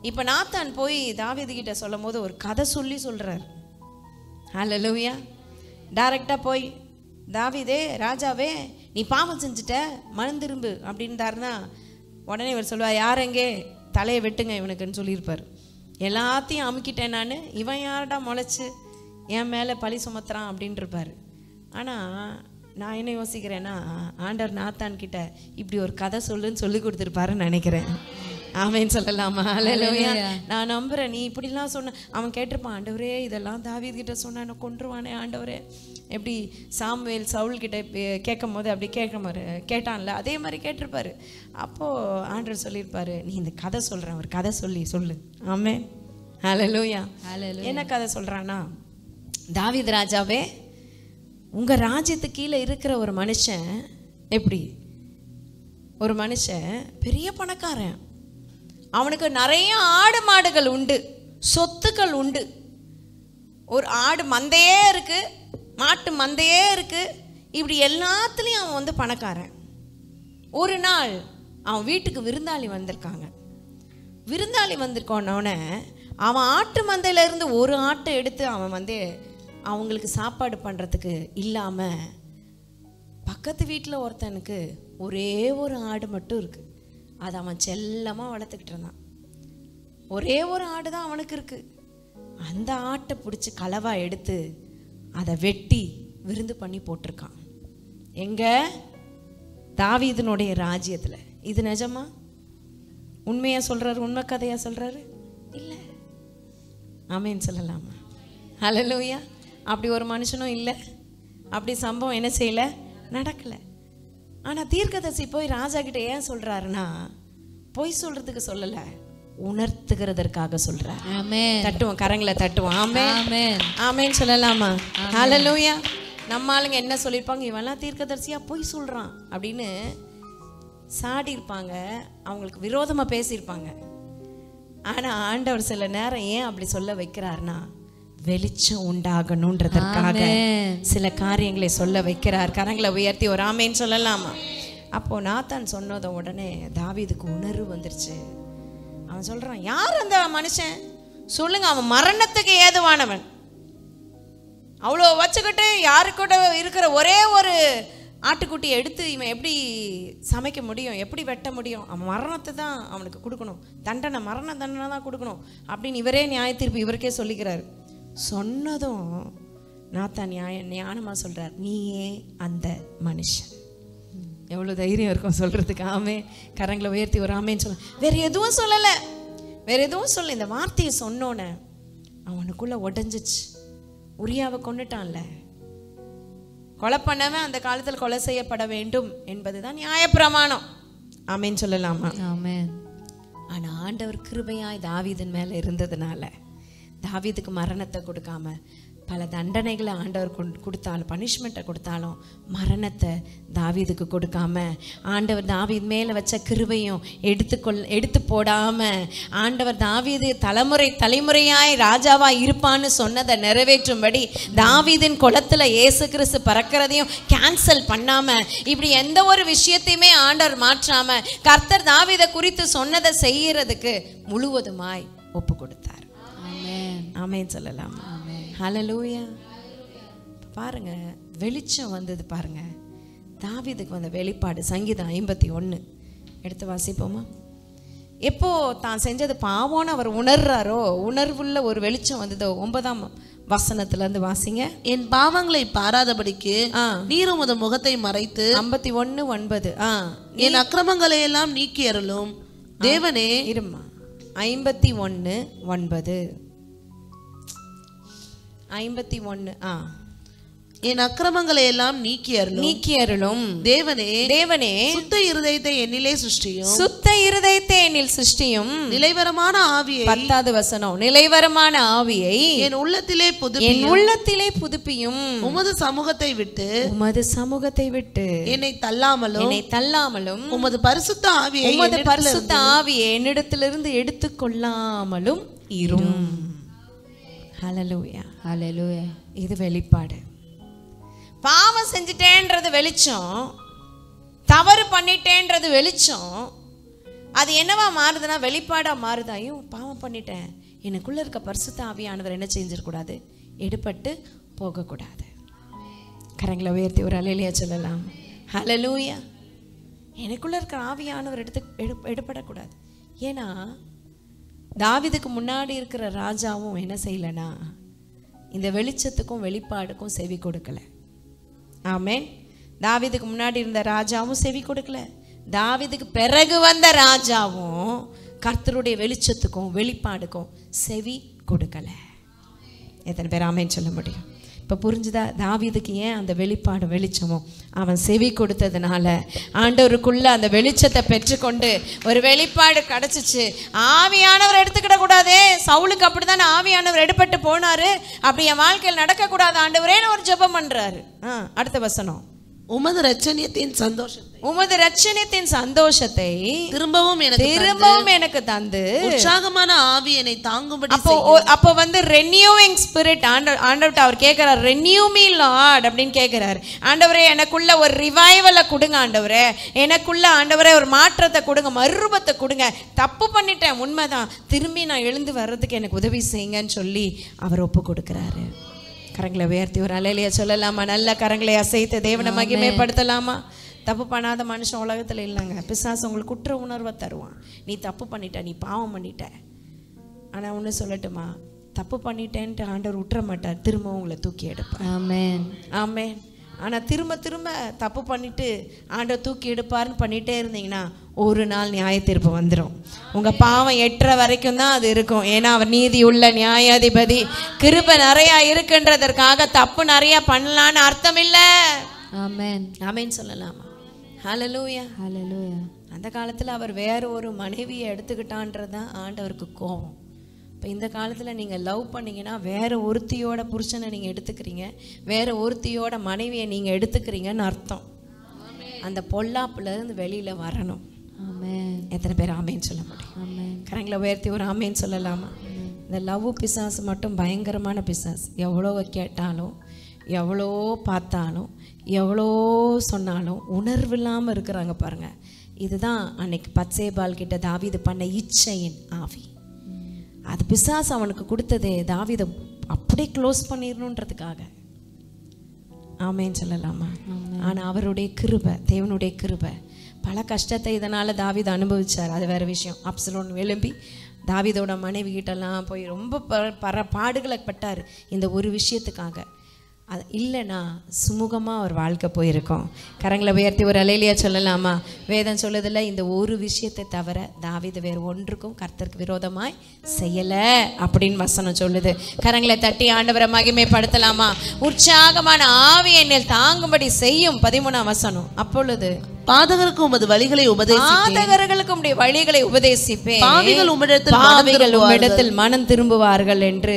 இப்ப நாத்தான் போய் தாவீது கிட்ட சொல்லும் போது ஒரு கதை சொல்லி சொல்றாரு. ஹல்லேலூயா. டைரக்டா போய், தாவீதே ராஜாவே, நீ பாவம் செஞ்சுட்ட, மனம் திரும்பு அப்படின்றாருன்னா உடனே இவர் சொல்லுவா, யார் எங்கே தலையை வெட்டுங்க இவனுக்குன்னு சொல்லியிருப்பார். எல்லாத்தையும் அமுக்கிட்டேன் நான், இவன் யார்டா முளைச்சு என் மேலே பழி சுமத்துறான் அப்படின்ட்டு இருப்பார். ஆனால் நான் என்ன யோசிக்கிறேன்னா, ஆண்டவர் நாத்தான் கிட்ட இப்படி ஒரு கதை சொல்லுன்னு சொல்லி கொடுத்துருப்பாருன்னு நினைக்கிறேன். ஆமென் சொல்லலாமா? ஹல்லேலூயா. நான் நம்புறேன், நீ இப்படிலாம் சொன்ன அவன் கேட்டிருப்பான், ஆண்டவரே இதெல்லாம் தாவீது கிட்ட சொன்ன என்ன கொன்றுவானே ஆண்டவரே. எப்படி சாமுவேல் சவுல் கிட்ட கேட்கும் போது அப்படி கேட்டான்ல, அதே மாதிரி கேட்டிருப்பாரு. அப்போது ஆண்டவர் சொல்லியிருப்பாரு, நீ இந்த கதை சொல்கிறேன், ஒரு கதை சொல்லு. ஆமென். ஹல்லேலூயா. என்ன கதை சொல்கிறான்னா, தாவீது ராஜாவே, உங்கள் ராஜ்யத்துக்கு கீழே இருக்கிற ஒரு மனுஷன், எப்படி ஒரு மனுஷன் பெரிய பணக்காரன், அவனுக்கு நிறைய ஆடு மாடுகள் உண்டு, சொத்துக்கள் உண்டு, ஒரு ஆடு மந்தையே இருக்கு, மாட்டு மந்தையே இருக்கு, இப்படி எல்லாத்துலேயும் அவன் பணக்காரன். ஒரு நாள் அவன் வீட்டுக்கு விருந்தாளி வந்திருக்காங்க. விருந்தாளி வந்திருக்கோன்னே அவன் ஆட்டு மந்தையில இருந்து ஒரு ஆட்டை எடுத்து அவன் அவங்களுக்கு சாப்பாடு பண்ணுறதுக்கு இல்லாமல் பக்கத்து வீட்டில் ஒருத்தனுக்கு ஒரே ஒரு ஆடு மட்டும் இருக்குது. அதை அவன் செல்லமாக வளர்த்துக்கிட்டு இருந்தான். ஒரே ஒரு ஆடு தான் அவனுக்கு இருக்குது. அந்த ஆட்டை பிடிச்சி களவா எடுத்து அதை வெட்டி விருந்து பண்ணி போட்டிருக்கான். எங்க? தாவீதினுடைய ராஜ்யத்தில். இது நிஜமா? உண்மையாக சொல்கிறாரு? உண்மை கதையாக சொல்கிறாரு? இல்லை. ஆமென் சொல்லலாமா? ஹல்லேலூயா. அப்படி ஒரு மனுஷனும் இல்லை, அப்படி சம்பவம் என்ன செய்யலை, நடக்கலை. ஆனால் தீர்க்கதரிசி போய் ராஜா கிட்ட ஏன் சொல்கிறாருன்னா, பொய் சொல்கிறதுக்கு சொல்லலை, உணர்த்துகிறதற்காக சொல்கிறார். ஆமென். தட்டுவோம், கரங்களை தட்டுவோம். ஆமென். ஆமென். ஆமென் சொல்லலாமா? ஹல்லேலூயா. நம்ம ஆளுங்க என்ன சொல்லியிருப்பாங்க, இவெல்லாம் தீர்க்கதரிசியாக பொய் சொல்கிறான் அப்படின்னு சாடி இருப்பாங்க, அவங்களுக்கு விரோதமாக பேசியிருப்பாங்க. ஆனால் ஆண்டவர் சில நேரம் ஏன் அப்படி சொல்ல வைக்கிறார்னா, வெளிச்சம் உண்டாகணுன்றதற்காக சில காரியங்களை சொல்ல வைக்கிறார். கரங்களை உயர்த்தி ஒரு ஆமேன்னு சொல்லலாமா? அப்போ நாத்தான் சொன்னத உடனே தாவீதுக்கு உணர்வு வந்துருச்சு. அவன் சொல்றான், யார் அந்த மனுஷன் சொல்லுங்க, அவன் மரணத்துக்கு ஏதுவானவன். அவ்வளோ வச்சுக்கிட்டு யாரு கூட இருக்கிற ஒரே ஒரு ஆட்டுக்குட்டியை எடுத்து இவன் எப்படி சமைக்க முடியும், எப்படி வெட்ட முடியும்? அவன் மரணத்தை தான் அவனுக்கு கொடுக்கணும், தண்டனை, மரண தண்டனை தான் கொடுக்கணும் அப்படின்னு இவரே நியாய தீர்ப்பு இவருக்கே சொல்லிக்கிறார். சொன்னதும் நாத்தான் ஞானமாக சொல்கிறார், நீயே அந்த மனுஷன். எவ்வளோ தைரியம் இருக்கும் சொல்கிறதுக்கு. ஆமே. கரங்களை உயர்த்தி ஒரு ஆமேன்னு சொல்ல, வேறு எதுவும் சொல்லலை, வேறு எதுவும் சொல்ல. இந்த வார்த்தையை சொன்னோன்னே அவனுக்குள்ளே உடஞ்சிச்சு. உரியாவை கொண்டுட்டான்ல, கொலை பண்ணவன் அந்த காலத்தில் கொலை செய்யப்பட வேண்டும் என்பதுதான் நியாயப்பிரமாணம். ஆமேன்னு சொல்லலாமா? ஆமென். ஆனால் ஆண்டவர் கிருபையாய் தாவீதின் மேலே இருந்ததுனால தாவீதுக்கு மரணத்தை கொடுக்காம பல தண்டனைகளை ஆண்டவர் கொடுத்தாலும் பனிஷ்மெண்ட்டை கொடுத்தாலும் மரணத்தை தாவீதுக்கு கொடுக்காம ஆண்டவர் தாவீது மேலே வச்ச கிருபையும் எடுத்து போடாமல் ஆண்டவர் தாவீது தலைமுறையாய் ராஜாவாக இருப்பான்னு சொன்னதை நிறைவேற்றும்படி தாவீதின் குலத்தில் இயேசு கிறிஸ்து பறக்கிறதையும் கேன்சல் பண்ணாமல் இப்படி எந்த ஒரு விஷயத்தையுமே ஆண்டவர் மாற்றாமல் கர்த்தர் தாவீதை குறித்து சொன்னதை செய்யறதுக்கு முழுவதுமாய் ஒப்பு கொடுத்தார். ஆமென் சொல்லலாம். ஹல்லேலூயா. பாருங்க வெளிச்சம் வந்தது பாருங்க. தாவீதுக்கு வந்த வெளிப்பாடு சங்கீதம் 51 எடுத்து வாசிப்போமா? எப்போ தான் செஞ்சது பாவம்னு அவர் உணர்றாரோ உணர்வுள்ள ஒரு வெளிச்சம் வந்ததோ 9ஆம் வசனத்துல இருந்து வாசிங்க. என் பாவங்களை பாராதபடிக்கு நீர் உமது முகத்தை மறைத்து 51:9 என் அக்கிரமங்களை எல்லாம் நீக்கி அருளும் தேவனே. இருமா 51:9 51 என் அக்கிரமங்களை எல்லாம் நீக்கி அருளும் தேவனே சுத்த இருதயத்தை என்னிலே சிருஷ்டியும் நிலைவரமான ஆவியை 10வது வசனம் நிலைவரமான ஆவியை என் உள்ளத்திலே புதுப்பியும் உமது சமூகத்தை விட்டு என்னை தள்ளாமலும் உமது பரிசுத்த ஆவியை என்னிடத்திலிருந்து எடுத்துக்கொள்ளாமலும் இரும். ஹல்லேலூயா. ஹல்லேலூயா. இது வெளிப்பாடு. பாவம் செஞ்சிட்டேன்றது வெளிச்சம், தவறு பண்ணிட்டேன்றது வெளிச்சம். அது என்னவா மாறுதுன்னா வெளிப்பாடா மாறுதா? ஐயோ பாவம் பண்ணிட்டேன், எனக்குள்ள இருக்க பரிசுத்த ஆவியானவர் என்ன செஞ்சிடக்கூடாது, எடுபட்டு போகக்கூடாது. கரங்களை உயர்த்தி ஒரு அல்லேலூயா சொல்லலாம். ஹல்லேலூயா. எனக்குள்ள இருக்கிற ஆவியானவர் எடுபடக்கூடாது. ஏன்னா தாவீதுக்கு முன்னாடி இருக்கிற ராஜாவும் என்ன செய்யலைன்னா இந்த வெளிச்சத்துக்கும் வெளிப்பாடுக்கும் செவி கொடுக்கல. ஆமென். தாவீதுக்கு முன்னாடி இருந்த ராஜாவும் செவி கொடுக்கல, தாவீதுக்கு பிறகு வந்த ராஜாவும் கர்த்தருடைய வெளிச்சத்துக்கும் வெளிப்பாடுக்கும் செவி கொடுக்கல. எத்தனை பேர் ஆமென் சொல்ல முடியும்? இப்போ புரிஞ்சுதா தாவீதுக்கு ஏன் அந்த வெளிப்பாடு வெளிச்சமோ? அவன் செவி கொடுத்ததுனால ஆண்டவருக்குள்ள அந்த வெளிச்சத்தை பெற்றுக்கொண்டு ஒரு வெளிப்பாடு கிடச்சிச்சு. ஆவியானவர் எடுத்துக்கிட கூடாதே, சவுலுக்கு அப்படித்தானே ஆவியானவர் எடுபட்டு போனாரு. அப்படி என் வாழ்க்கையில் நடக்கக்கூடாது ஆண்டவரேன்னு ஒரு ஜெபம் பண்றாரு. அடுத்த வசனம், உமது இரட்சணியத்தின் சந்தோஷத்தை திரும்பவும் எனக்கு தந்து உற்சாகமான ஆவி என்னை தாங்கும்படி. அப்போ வந்து ரெனியூவிங் ஸ்பிரிட் ஆண்டவர்ட்ட அவர் கேட்கிறார், ரெனியூ மீ லார்ட் அப்படின்னு கேட்கிறார். ஆண்டவரே எனக்குள்ள ஒரு ரிவைவலை கொடுங்க ஆண்டவரே, எனக்குள்ள ஆண்டவரே ஒரு மாற்றத்தை கொடுங்க, மறுரூபத்தை கொடுங்க. தப்பு பண்ணிட்டேன் உண்மைதான், திரும்பி நான் எழுந்து வர்றதுக்கு எனக்கு உதவி செய்யுங்கன்னு சொல்லி அவர் ஒப்பு கொடுக்கிறாரு. கரங்களை உயர்த்தி ஒரு அல்லேலூயா சொல்லலாமா? நல்ல கரங்களை அசைத்து தேவனை மகிமைப்படுத்தலாமா? தப்பு பண்ணாத மனுஷன் உலகத்தில் இல்லைங்க. பிசாசு உங்களுக்கு குற்ற உணர்வை தருவான். நீ தப்பு பண்ணிட்ட, நீ பாவம் பண்ணிட்ட. ஆனால் ஒன்று சொல்லட்டுமா, தப்பு பண்ணிட்டேன்ட்டு ஆண்டவர் விட்டுற மாட்டார், திரும்ப உங்களை தூக்கி எடுப்பார். ஆமென். ஆமென். ஆனால் திரும்ப தப்பு பண்ணிட்டு ஆண்டவர் தூக்கி எடுப்பார்னு பண்ணிகிட்டே இருந்தீங்கன்னா ஒரு நாள் நியாய தீர்ப்பு வந்துடும். உங்கள் பாவம் எட்டுற வரைக்கும் தான் அது இருக்கும். ஏன்னா அவர் நீதி உள்ள நியாயாதிபதி. கிருபை நிறையா இருக்குன்றதற்காக தப்பு நிறையா பண்ணலான்னு அர்த்தம் இல்லை. ஆமென். ஆமென் சொல்லலாமா? ஹல்லேலூயா. ஹல்லேலூயா. அந்த காலத்தில் அவர் வேற ஒரு மனைவியை எடுத்துக்கிட்டான்றது தான் ஆண்டவருக்கு கோபம். இப்போ இந்த காலத்தில் நீங்கள் லவ் பண்ணிங்கன்னா வேறு ஒருத்தியோட புருஷனை நீங்கள் எடுத்துக்கிறீங்க, வேறு ஒருத்தியோட மனைவியை நீங்கள் எடுத்துக்கிறீங்கன்னு அர்த்தம். அந்த பொல்லாப்புலேருந்து வெளியில் வரணும். ஆமென். எத்தனை பேர் ஆமேன்னு சொல்ல முடியும்? ஆமென். கரங்களை உயர்த்தி ஒரு ஆமேன்னு சொல்லலாமா? இந்த லவ் பிசாசு மட்டும் பயங்கரமான பிசாசு. எவ்வளோ கேட்டாலும், எவ்வளோ பார்த்தாலும், எவ்வளோ சொன்னாலும் உணர்வு இல்லாமல் இருக்கிறாங்க பாருங்கள். இதுதான் அன்னைக்கு பத்சேபால் கிட்ட தாவீது பண்ண இச்சையின் ஆவி. அது பிசாசு அவனுக்கு கொடுத்ததே தாவீதை அப்படியே க்ளோஸ் பண்ணிடணுன்றதுக்காக. ஆமேன்னு சொல்லலாமா? ஆனால் அவருடைய கிருபை, தேவனுடைய கிருபை, பல கஷ்டத்தை இதனால் தாவீது அனுபவிச்சார். அது வேறு விஷயம். அப்சலோன் எழும்பி தாவீதோட மனைவி கிட்டெல்லாம் போய் ரொம்ப பாடுகளை பட்டார் இந்த ஒரு விஷயத்துக்காக. அது இல்லைன்னா சுமூகமாக ஒரு வாழ்க்கை போயிருக்கோம். கரங்களை உயர்த்தி ஒரு அல்லேலூயா சொல்லலாமா? வேதம் சொல்லுதில்ல, இந்த ஒரு விஷயத்தை தவிர தாவீது வேறு ஒன்றுக்கும் கர்த்தருக்கு விரோதமாய் செய்யலை அப்படின்னு வசனம் சொல்லுது. கரங்களை தட்டி ஆண்டவரை மகிமைப்படுத்தலாமா? உற்சாகமான ஆவி என்னில் தாங்கும்படி செய்யும் 13ஆம் வசனம். அப்பொழுது பாதகருக்கு உமது வழிகளை உபதேசிப்பேன். பாதகர்களுக்கு உம்முடைய வழிகளை உபதேசிப்பேன். பாவிகள் உம்மிடத்தில் மனம் திரும்புவார்கள் என்று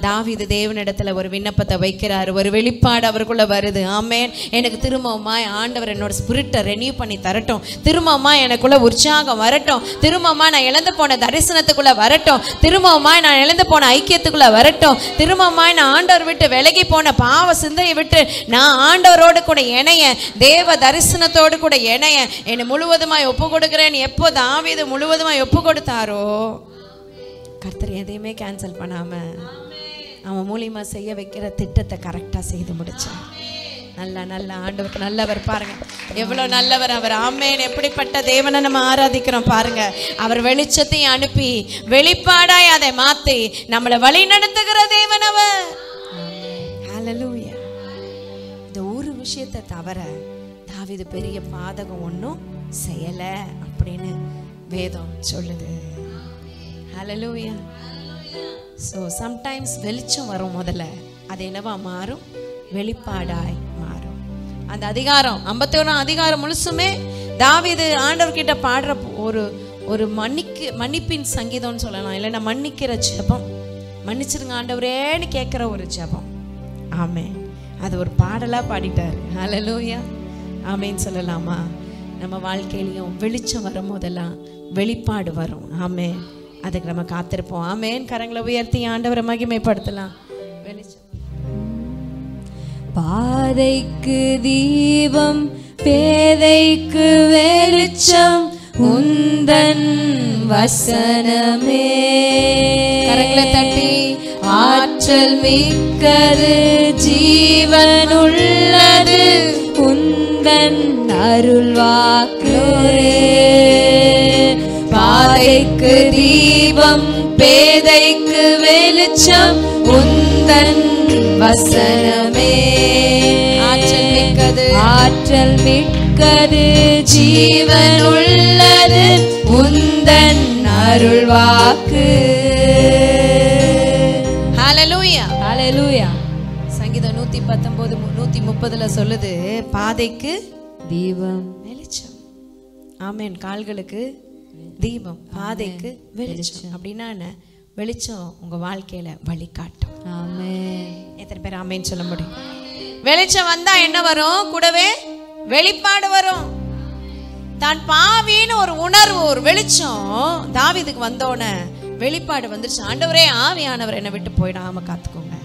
தாவீது தேவனிடத்துல ஒரு விண்ணப்பத்தை வைக்கிறார். ஒரு வெளிப்பாடு அவருக்குள்ள வருது. ஆமென். எனக்கு திரும்பவுமாய் ஆண்டவர் என்னோட ஸ்பிரிட்டை ரெனியூ பண்ணி தரட்டும். திரும்பவுமா எனக்குள்ள உற்சாகம் வரட்டும். திரும்பவுமா நான் இழந்து போன தரிசனத்துக்குள்ள வரட்டும். திரும்பவுமாய் நான் இழந்து போன ஐக்கியத்துக்குள்ள வரட்டும். திரும்பவுமாய் நான் ஆண்டவர் விட்டு விலகி போன பாவ சிந்தையை விட்டு நான் ஆண்டவரோடு கூட இணைய, தேவ தரிசனத்தோடு கூட இணைய என்னை முழுவதுமாய் ஒப்பு கொடுக்கிறேன். எப்போ தாவீது முழுவதுமாய் ஒப்பு கொடுத்தாரோ கர்த்தர் எதையுமே கேன்சல் பண்ணாம அவன் மூலியமா செய்ய வைக்கிற திட்டத்தை கரெக்டா செய்து முடிச்சான். நல்ல ஆண்டவருக்கு நல்லவர். பாருங்க எவ்வளவு நல்லவர் அவர். ஆமென். எப்படிப்பட்ட தேவனை நம்ம ஆராதிக்கிறோம் பாருங்க. அவர் வெளிச்சத்தையும் அனுப்பி வெளிப்பாடாய் அதை மாத்தி நம்மளை வழி நடத்துகிற தேவன் அவர். ஹல்லேலூயா. இந்த ஒரு விஷயத்தை தவிர தாவீது பெரிய பாதகம் ஒன்றும் செய்யல அப்படின்னு வேதம் சொல்லுது. ஹல்லேலூயா. ஸோ சம்டைம்ஸ் வெளிச்சம் வரும், முதல்ல அது என்னவா மாறும்? வெளிப்பாடாய் மாறும். அந்த அதிகாரம் 51 அதிகாரம் முழுசுமே தாவீது ஆண்டவர்கிட்ட பாடுற ஒரு மன்னிப்பின் சங்கீதம்னு சொல்லலாம். இல்லைன்னா மன்னிக்கிற ஜெபம். மன்னிச்சிருங்க ஆண்டவரேன்னு கேட்குற ஒரு ஜெபம். ஆமென். அது ஒரு பாடலா பாடிட்டாரு. ஹல்லேலூயா. ஆமென் சொல்லலாமா? நம்ம வாழ்க்கையிலையும் வெளிச்சம் வரும் போதெல்லாம் வெளிப்பாடு வரும். ஆமென். அதுக்கு நம்ம காத்திருப்போம். ஆமென். கரங்களை உயர்த்தி ஆண்டவரை மகிமைப்படுத்தலாம். வெளிச்சம் பாதைக்கு தீபம் பேதைக்கு வெளிச்சம் உந்தன் வசனமே. கரங்களை தட்டி ஆற்றல் மிக்கது ஜீவனுள்ளது உந்தன் அருள்வாக்கு. பாதைக்கு தீபம் பேதைக்கு வெளிச்சம் உந்தன் வசனமே. ஆற்றல் மிக்கது ஜீவனுள்ளது உந்தன் அருள்வாக்கு. ஹல்லேலூயா. ஹல்லேலூயா. சங்கீதம் 119 130 சொல்லுது, பாதைக்கு தீபம் வெளிச்சம். ஆமென். கால்களுக்கு தீபம், பாதைக்கு வெளிச்சம். அப்படின்னா என்ன? வெளிச்சம் உங்க வாழ்க்கையில வழிகாட்டும். ஆமென். எத்தனை பேர் ஆமென் சொல்ல முடியும்? வெளிச்சம் வந்தா என்ன வரும்? கூடவே வெளிப்பாடு வரும். தான் பாவின்னு ஒரு உணர்வு, ஒரு வெளிச்சம் தாவீதுக்கு வந்தோடனே வெளிப்பாடு வந்துருச்சு. ஆண்டவரே, ஆவியானவர் என்னை விட்டு போயிடாம காத்துக்கோங்க.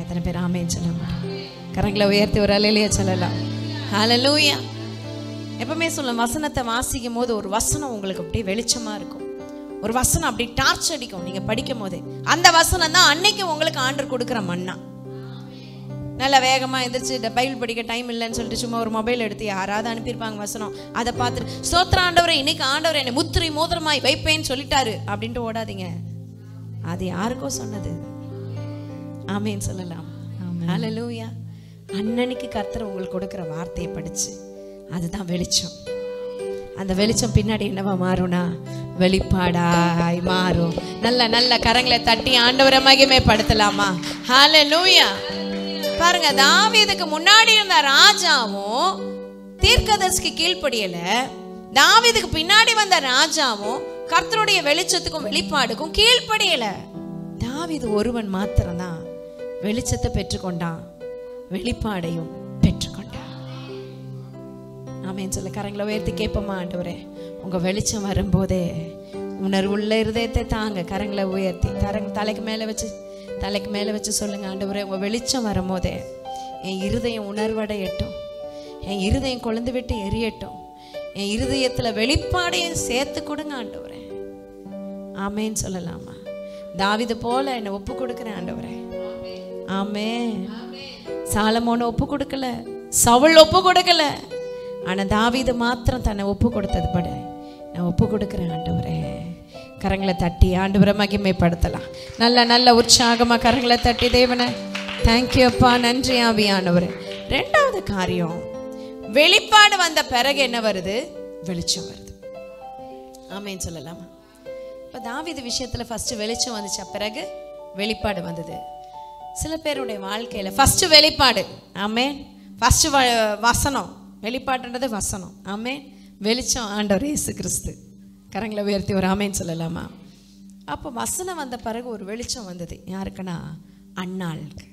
எத்தனை பேர் ஆமென் சொல்ல முடியும்? கரங்களை உயர்த்தி ஒரு அல்லேலூயா சொல்லலாம். ஹல்லேலூயா. எப்பவுமே சொல்லும், வசனத்தை வாசிக்கும் போது ஒரு வசனம் உங்களுக்கு அப்படியே வெளிச்சமா இருக்கும். ஒரு வசனம் அப்படி டார்ச் அடிக்கும் நீங்க படிக்கும் போதே. அந்த வசனம் தான் அன்னைக்கு உங்களுக்கு ஆண்டவர் கொடுக்குற மன்னா. நல்ல வேகமா எந்திரிச்சு பைபிள் படிக்க டைம் இல்லைன்னு சொல்லிட்டு சும்மா ஒரு மொபைல் எடுத்து யாராவது அனுப்பியிருப்பாங்க வசனம், அதை பார்த்துட்டு ஸ்தோத்திர ஆண்டவரே, இன்னைக்கு ஆண்டவர் என்னை முத்திரை மோதிரமாய் வைப்பேன்னு சொல்லிட்டாரு அப்படின்ட்டு ஓடாதீங்க. அது யாருக்கோ சொன்னது. ஆமென் சொல்லலாம். ஹல்லேலூயா. அன்னன்னைக்கு கர்த்தர் உங்களுக்கு கொடுக்குற வார்த்தையை படிச்சு அதுதான் வெளிச்சம். அந்த வெளிச்சம் பின்னாடி என்னவா மாறும்னா வெளிப்பாடாய் மாறும். நல்ல கரங்களை தட்டி ஆண்டவரை மகிமைப்படுத்தலாமா? ஹல்லேலூயா. பாருங்க, தாவீதுக்கு முன்னாடி இருந்த ராஜாவும் தீர்க்கதரிசிக்கு கீழ்ப்படியல. தாவீதுக்கு பின்னாடி வந்த ராஜாவும் கர்த்தருடைய வெளிச்சத்துக்கும் வெளிப்பாடுக்கும் கீழ்ப்படியல. தாவீது ஒருவன் மாத்திரம்தான் வெளிச்சத்தை பெற்றுக்கொண்டான், வெளிப்பாடையும் பெற்றுக்கொண்டான். ஆமென் சொல்ல. கரங்களை உயர்த்தி கேட்போமா? ஆண்டவரே, உங்க வெளிச்சம் வரும்போதே உணர்வுள்ள இருதயத்தை தாங்க. கரங்களை உயர்த்தி தலைக்கு மேல வச்சு சொல்லுங்க, ஆண்டவரே, உங்க வெளிச்சம் வரும்போதே என் இருதயம் உணர்வடையட்டும், என் இருதயம் கொழுந்து விட்டு எரியட்டும், என் இருதயத்துல வெளிப்பாடையும் சேர்த்து கொடுங்க ஆண்டவரே. ஆமென் சொல்லலாமா? தாவீது போல என்னை ஒப்பு கொடுக்கிறேன் ஆண்டவரே. ஆமென். சாலமோனை ஒப்பு கொடுக்கல, சவுல் ஒப்பு கொடுக்கல, ஆனா தாவீது மாத்திரம் தன்னை ஒப்பு கொடுத்தது படி நான் ஒப்பு கொடுக்கிறேன் ஆண்டவரே. கரங்களை தட்டி ஆண்டவரை மகிமைப்படுத்தலாம். நல்ல உற்சாகமா கரங்களை தட்டி தேவனை தேங்க்யூ அப்பா, நன்றி ஆவியானவரே. ரெண்டாவது காரியம், வெளிப்பாடு வந்த பிறகு என்ன வருது? வெளிச்சம் வருது. ஆமென் சொல்லலாமா? இப்போ தாவீது விஷயத்துல ஃபர்ஸ்ட் வெளிச்சம் வந்துச்சா, பிறகு வெளிப்பாடு வந்தது. சில பேருடைய வாழ்க்கையில ஃபர்ஸ்ட் வெளிப்பாடு, ஆமென், ஃபர்ஸ்ட் வசனம், வெளிப்பாடுன்றது வசனம். ஆமென். வெளிச்சம் ஆண்டவர் இயேசு கிறிஸ்து. கரங்களை உயர்த்தி ஒரு ஆமேன்னு சொல்லலாமா? அப்போ வசனம் வந்த பிறகு ஒரு வெளிச்சம் வந்தது. யாருக்குன்னா அன்னாளுக்கு.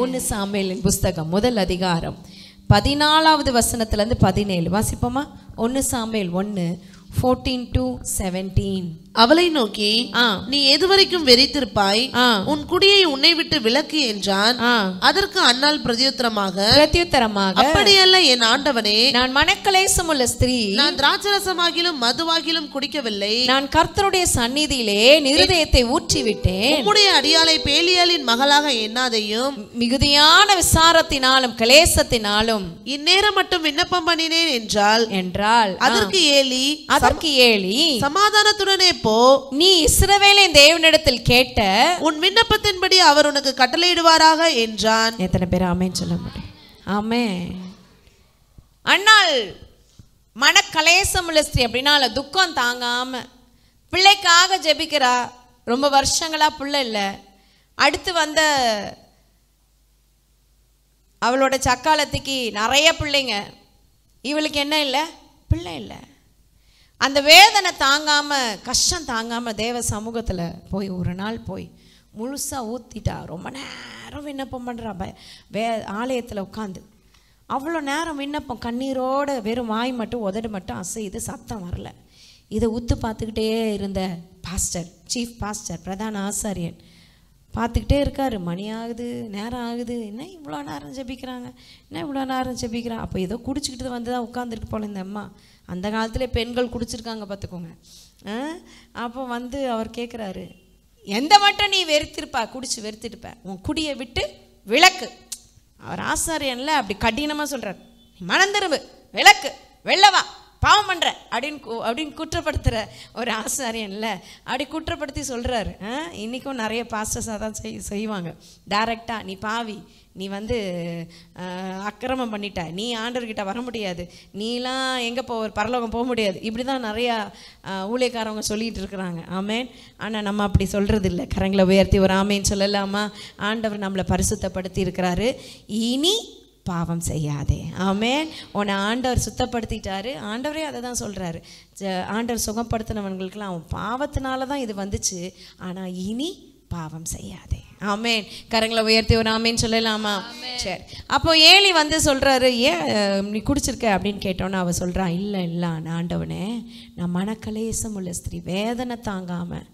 1 சாமுவேலின் புஸ்தகம் 1 அதிகாரம் 14வது வசனத்திலிருந்து 17 வாசிப்போமா? 1 சாமுவேல் 1:14 to 17. அவளை நோக்கி, நீ எதுவரைக்கும் வெறித்திருப்பாய்? உன் குடியை உன்னை விட்டு விலக்கு என்றான். அதற்கு அன்னாள் பிரதியுத்தரமாக, அப்படியல்ல என் ஆண்டவனே, நான் மனக்களேசம் உள்ள ஸ்திரீ, நான் திராட்சரசமாகிலும் மதுவாகிலும் குடிக்கவில்லை. நான் கர்த்தருடைய சந்நிதியிலே இருதயத்தை ஊற்றி விட்டேன். உம்முடைய அடியாளை பேலியாளின் மகளாக எண்ணாதையும் மிகுதியான விசாரத்தினாலும் கிளேசத்தினாலும் இந்நேரம் மட்டும் விண்ணப்பம் பண்ணினேன் என்றால் அதற்கு ஏலி, சமாதானத்துடனே போ, நீ இஸ்ரவேலின் தேவனிடத்தில் கேட்ட உன் விண்ணப்பத்தின்படி அவர் உனக்கு கட்டளையிடுவாராக என்றான். எத்தனை பேர் ஆமென் சொல்ல முடியும்? ஆமென். அன்னாள் மனக்கலேசம் உள்ள ஸ்திரீ. அப்படின்னா துக்கம் தாங்காம பிள்ளைக்காக ஜெபிக்கிறா. ரொம்ப வருஷங்களா பிள்ளை இல்லை. அடுத்து வந்த அவளோட சக்காலத்துக்கு நிறைய பிள்ளைங்க, இவளுக்கு என்ன இல்லை? பிள்ளை இல்லை. அந்த வேதனை தாங்காம, கஷ்டம் தாங்காம தேவ சமூகத்தில் போய் ஒரு நாள் போய் முழுசாக ஊற்றிட்டா. ரொம்ப நேரம் விண்ணப்பம் பண்ணுறா. ஆலயத்தில் உட்காந்து அவ்வளோ நேரம் விண்ணப்பம், கண்ணீரோட வெறும் வாய் மட்டும் உதடு மட்டும் அசையுது, சத்தம் வரல. இதை உத்து பார்த்துக்கிட்டே இருந்த பாஸ்டர், சீஃப் பாஸ்டர், பிரதான ஆசாரியன் பார்த்துக்கிட்டே இருக்காரு. மணி ஆகுது, நேரம் ஆகுது, என்ன இவ்வளோ நேரம் ஜெபிக்கிறாங்க, என்ன இவ்வளோ நேரம் ஜெபிக்கிறாங்க. அப்போ ஏதோ குடிச்சிக்கிட்டு வந்து தான் உட்காந்துருக்கு போல இந்த அம்மா. அந்த காலத்தில் பெண்கள் குடிச்சிருக்காங்க பார்த்துக்கோங்க. அப்போ வந்து அவர் கேட்குறாரு, எந்த மட்டும் நீ வெறுத்திருப்பா, குடிச்சு வெறுத்திருப்ப, உன் குடியை விட்டு விளக்கு. அவர் ஆசாரியன்ல அப்படி கடினமாக சொல்கிறார், நீ மனந்திரும்பு, விளக்கு, வெள்ளவா, பாவம் பண்ணுற அப்படின்னு குற்றப்படுத்துகிற ஒரு ஆசாரியன்ல அப்படி குற்றப்படுத்தி சொல்கிறாரு. இன்றைக்கும் நிறைய பாஸ்டர்ஸாக தான் செய்வாங்க. டைரெக்டாக, நீ பாவி, நீ வந்து அக்கிரமம் பண்ணிட்ட, நீ ஆண்டவர்கிட்ட வர முடியாது, நீலாம் எங்கே பரலோகம் போக முடியாது, இப்படி தான் நிறையா ஊழியக்காரவங்க சொல்லிகிட்டு இருக்கிறாங்க. ஆமேன். ஆனால் நம்ம அப்படி சொல்கிறது இல்லை. கரங்களை உயர்த்தி ஒரு ஆமேன்னு சொல்லலாமா? ஆண்டவர் நம்மளை பரிசுத்தப்படுத்தி இருக்கிறாரு. இனி பாவம் செய்யாதே. ஆமென். உன்னை ஆண்டவர் சுத்தப்படுத்திட்டாரு. ஆண்டவரே அதை தான் சொல்கிறாரு. ஆண்டவர் சுகப்படுத்தினவங்களுக்கெல்லாம் அவன் பாவத்தினால தான் இது வந்துச்சு, ஆனால் இனி பாவம் செய்யாதே. ஆமேன். கரங்களை உயர்த்தி ஒரு ஆமேன்னு சொல்லலாமா? சரி. அப்போ ஏலி வந்து சொல்கிறாரு, ஏன் நீ குடிச்சிருக்க அப்படின்னு கேட்டோன்னு அவள் சொல்கிறான், இல்லை ஆண்டவனே, நான் மனக்கலேசம் உள்ள ஸ்திரீ, வேதனை தாங்காமல்,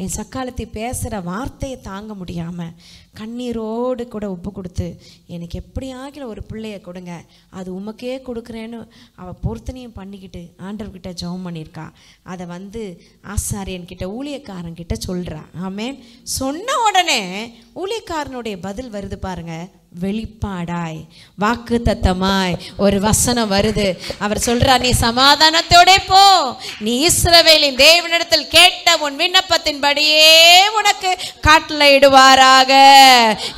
என் சக்காலத்தை பேசுகிற வார்த்தையை தாங்க முடியாமல் கண்ணீரோடு கூட ஒப்பு கொடுத்து, எனக்கு எப்படி ஆகிற ஒரு பிள்ளைய கொடுங்க, அது உமக்கே கொடுக்குறேன்னு அவள் பொருத்தனையும் பண்ணிக்கிட்டு ஆண்டவர்கிட்ட ஜெபம் பண்ணியிருக்கா. அதை வந்து ஆசாரியன்கிட்ட, ஊழியக்காரன்கிட்ட சொல்கிறா. ஆமேன். சொன்ன உடனே ஊழியக்காரனுடைய பதில் வருது பாருங்க. வெளிப்பாடாய், வாக்கு தத்தமாய் ஒரு வசனம் வருது. அவர் சொல்றார், நீ சமாதானத்தோட போ, நீ இஸ்ரவேலின் தேவனிடத்தில் கேட்ட உன் விண்ணப்பத்தின்படியே உனக்கு கட்டளையிடுவாராக.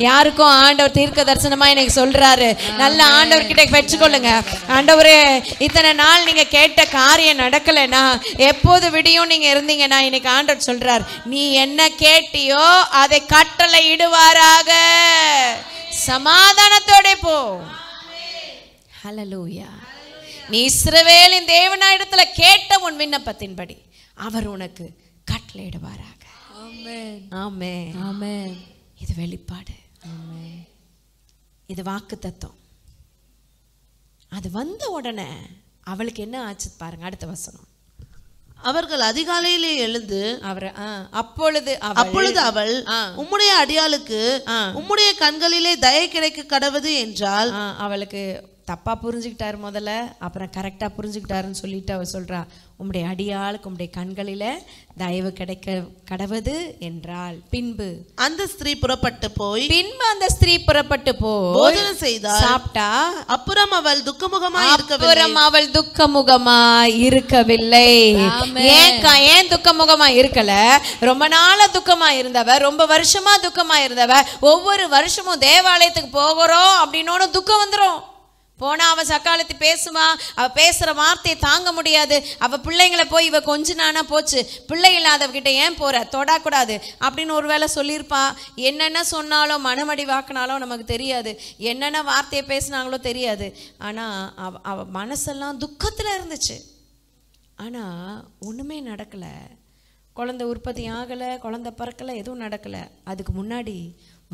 யாருக்கும் ஆண்டவர் தீர்க்க தரிசனமா எனக்கு சொல்றாரு, நல்ல ஆண்டவர் கிட்ட பெற்றுக்கொள்ளுங்க. ஆண்டவரே, இத்தனை நாள் நீங்க கேட்ட காரியம் நடக்கலைன்னா, எப்போது விடியும் நீங்க இருந்தீங்கன்னா, இன்னைக்கு ஆண்டவர் சொல்றார், நீ என்ன கேட்டியோ அதை கட்டளையிடுவாராக. சமாதானத்தோட போ. ஹல்லேலூயா. நீ இஸ்ரவேலின் தேவனிடத்துல கேட்ட உன் விண்ணப்பத்தின்படி அவர் உனக்கு கட்டளையிடுவாராக. ஆமென். ஆமென். ஆமென். இது வெளிப்பாடு. ஆமென். இது வாக்குத்தத்தம். அது வந்த உடனே அவளுக்கு என்ன ஆச்சு பாருங்க. அடுத்த வசனம். அவர்கள் அதிகாலையிலே எழுந்து அப்பொழுது அவள் உம்முடைய அடியாளுக்கு உம்முடைய கண்களிலே தயை கிடைக்க கடவுது என்றால், அவளுக்கு தப்பா புரிஞ்சுக்கிட்டாரு முதல்ல, அப்புறம் கரெக்டா புரிஞ்சுக்கிட்டாருன்னு சொல்லிட்டு அவ சொல்றா, உம்முடைய அடியாளுக்கு உம்முடைய கண்களில தயவு கிடைக்க கடவுது என்றால், பின்பு அந்த ஸ்திரீ புறப்பட்டு போய் போதனை செய்தாள், சாப்பிட்டா. அப்புறம் அவள் துக்கமுகமாய் இருக்கவில்லை. ஏன் துக்கமுகமா இருக்கல? ரொம்ப நாளா துக்கமா இருந்தவ, ரொம்ப வருஷமா துக்கமா இருந்தவ, ஒவ்வொரு வருஷமும் தேவாலயத்துக்கு போகிறோம் அப்படின்னோட துக்கம் வந்துடும். போனா அவ சக்காலத்தி பேசுவா, அவ பேசுற வார்த்தையை தாங்க முடியாது. அவ பிள்ளைங்களை போய் இவ கொஞ்சினானா போச்சு, பிள்ளை இல்லாதவகிட்ட ஏன் போற, தொடக்கூடாது அப்படின்னு ஒரு வேளை சொல்லியிருப்பா. என்னென்ன சொன்னாலும் மனமடி வாக்குனாலும் நமக்கு தெரியாது, என்னென்ன வார்த்தையை பேசினாங்களோ தெரியாது. ஆனா அவ மனசெல்லாம் துக்கத்துல இருந்துச்சு. ஆனா ஒண்ணுமே நடக்கல, குழந்தை உற்பத்தி ஆகலை, குழந்தை பிறக்கலை, எதுவும் நடக்கலை. அதுக்கு முன்னாடி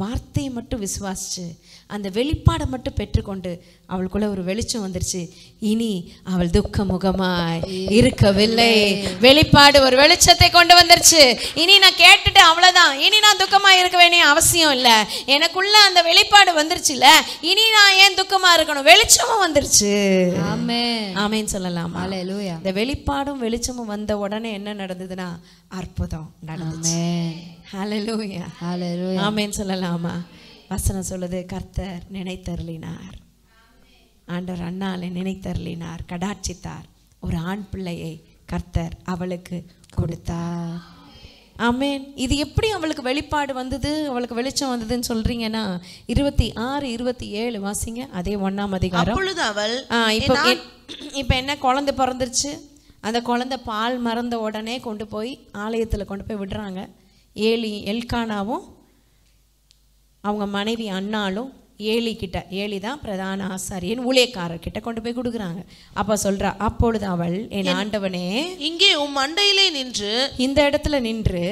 வார்த்தையை மட்டும் விசுவாசிச்சு அந்த வெளிப்பாடை மட்டும் பெற்றுக்கொண்டு அவளுக்குள்ள ஒரு வெளிச்சம் வந்துருச்சு. இனி அவள் துக்க முகமாய் இருக்கவில்லை. வெளிப்பாடு ஒரு வெளிச்சத்தை கொண்டு வந்துருச்சு. இனி நான் கேட்டுட்டு அவ்வளவுதான், இனி நான் துக்கமா இருக்க வேண்டிய அவசியம் இல்லை. எனக்குள்ள அந்த வெளிப்பாடு வந்துருச்சுல, இனி நான் ஏன் துக்கமா இருக்கணும், வெளிச்சமும் வந்துருச்சு. ஆமென். ஆமென் சொல்லலாம். ஹல்லேலூயா. இந்த வெளிப்பாடும் வெளிச்சமும் வந்த உடனே என்ன நடந்ததுன்னா அற்புதம் நடந்துச்சு. ஹல்லேலூயா. ஹல்லேலூயா. ஆமென் சொல்லலாமா? வசனம் சொல்லுது, கர்த்தர் நினைத்தருளினார், ஆண்டவர் அன்னாளை நினைத்தருளினார், கடாட்சித்தார், ஒரு ஆண் பிள்ளையை கர்த்தர் அவளுக்கு கொடுத்தார். ஆமென். இது எப்படி அவளுக்கு வெளிப்பாடு வந்தது, அவளுக்கு வெளிச்சம் வந்ததுன்னு சொல்றீங்கன்னா 26, 27 வாசிங்க, அதே 1ஆம் அதிகாரம். அப்பொழுது அவள் இப்போ என்ன, குழந்தை பிறந்துருச்சு. அந்த குழந்தை பால் மறந்த உடனே கொண்டு போய் ஆலயத்தில் கொண்டு போய் விடுறாங்க. எல்கானாவும் அவங்க மனைவி அன்னாலும் ஏலி கிட்ட, ஏலி தான் பிரதான ஆசாரியன், ஊழியக்காரர்கிட்ட கொண்டு போய் கொடுக்குறாங்க. அப்ப சொல்றா, அப்பொழுது அவள், என் ஆண்டவனே, இங்கே உம் மண்டையிலே நின்று, இந்த இடத்துல நின்று,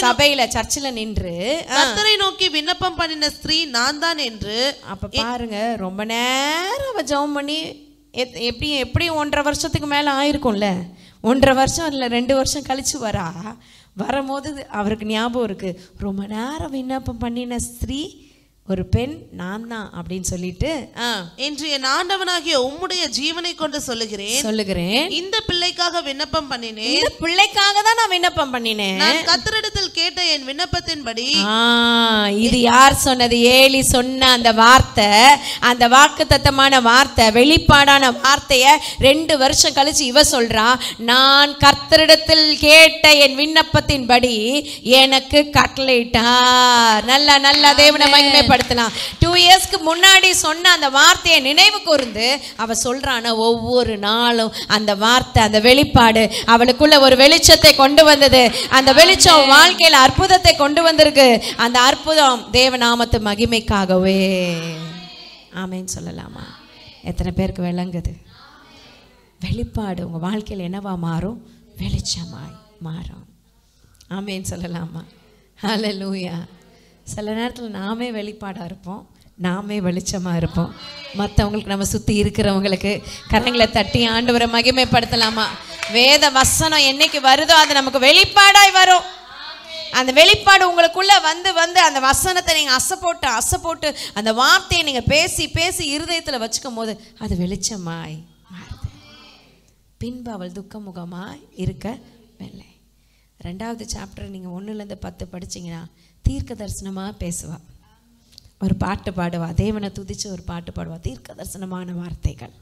சபையில சர்ச்சில் நின்று கர்த்தரை நோக்கி விண்ணப்பம் பண்ணின ஸ்திரீ நான் தான் என்று. அப்ப பாருங்க, ரொம்ப நேரம் அவ ஜெபம் பண்ணி, எப்படி 1.5 வருஷத்துக்கு மேல ஆயிருக்கும்ல, 1.5 வருஷம் இல்லை 2 வருஷம் கழிச்சு வரும்போது அவருக்கு ஞாபகம் இருக்கு, ரொம்ப நேரம் விண்ணப்பம் பண்ணின ஸ்திரீ ஒரு பெண் நான் தான் அப்படின்னு சொல்லிட்டு, என்று என் ஆண்டவனாகிய உம்முடைய ஜீவனை கொண்டு சொல்லுகிறேன், இந்த பிள்ளைக்காக விண்ணப்பம் பண்ணினேன், இந்த பிள்ளைக்காக தான் நான் விண்ணப்பம் பண்ணினேன், நான் கர்த்தரிடத்தில் கேட்ட என் விண்ணப்பத்தின்படி. இது யார் சொன்னது? ஏலி சொன்ன அந்த வார்த்தை, அந்த வாக்குத்தத்தமான வார்த்தை, வெளிப்பாடான வார்த்தைய 2 வருஷம் கழிச்சு இவ சொல்றா, நான் கர்த்தரிடத்தில் கேட்ட என் விண்ணப்பத்தின்படி எனக்கு கட்டளையிட்டார். நல்ல தேவனை மகிமைப்படுத்தலாம். 2 இயர்ஸ்க்கு முன்னாடி சொன்ன அந்த வார்த்தையை நினைவு கூர்ந்து அவ சொல்றான, ஒவ்வொரு நாளும் அந்த வார்த்தை, அந்த வெளிப்பாடு அவளுக்குள்ள ஒரு வெளிச்சத்தை கொண்டு வந்தது. அந்த வெளிச்சம் வாழ்க்கையில அற்புதத்தை கொண்டு வந்திருக்கு. அந்த அற்புதம் தேவநாமத்து மகிமைக்காகவே. ஆமென் சொல்லலாமா? எத்தனை பேருக்கு விளங்குது? வெளிப்பாடு உங்க வாழ்க்கையில் என்னவா மாறும்? வெளிச்சமாய் மாறும். ஆமென் சொல்லலாமா? ஹல்லேலூயா. சில நேரத்தில் நாமே வெளிப்பாடாக இருப்போம், நாமே வெளிச்சமாக இருப்போம். மற்றவங்களுக்கு, நம்ம சுற்றி இருக்கிறவங்களுக்கு கரங்களை தட்டி ஆண்டவரை மகிமைப்படுத்தலாமா? வேத வசனம் என்னைக்கு வருதோ அது நமக்கு வெளிப்பாடாய் வரும். அந்த வெளிப்பாடு உங்களுக்குள்ள வந்து அந்த வசனத்தை நீங்கள் அசை போட்டு அந்த வார்த்தையை நீங்கள் பேசி இருதயத்தில் வச்சுக்கும் போது அது வெளிச்சமாய் மாறுது. பின்பு அவள் துக்கமுகமாய் இருக்கவில்லை. 2வது சாப்டர் நீங்கள் 1லேருந்து 10 படிச்சிங்கன்னா தீர்க்க தரிசனமாக பேசுவா, ஒரு பாட்டு பாடுவா, தேவனை துதிச்சு ஒரு பாட்டு பாடுவா, தீர்க்க தரிசனமான வார்த்தைகள்.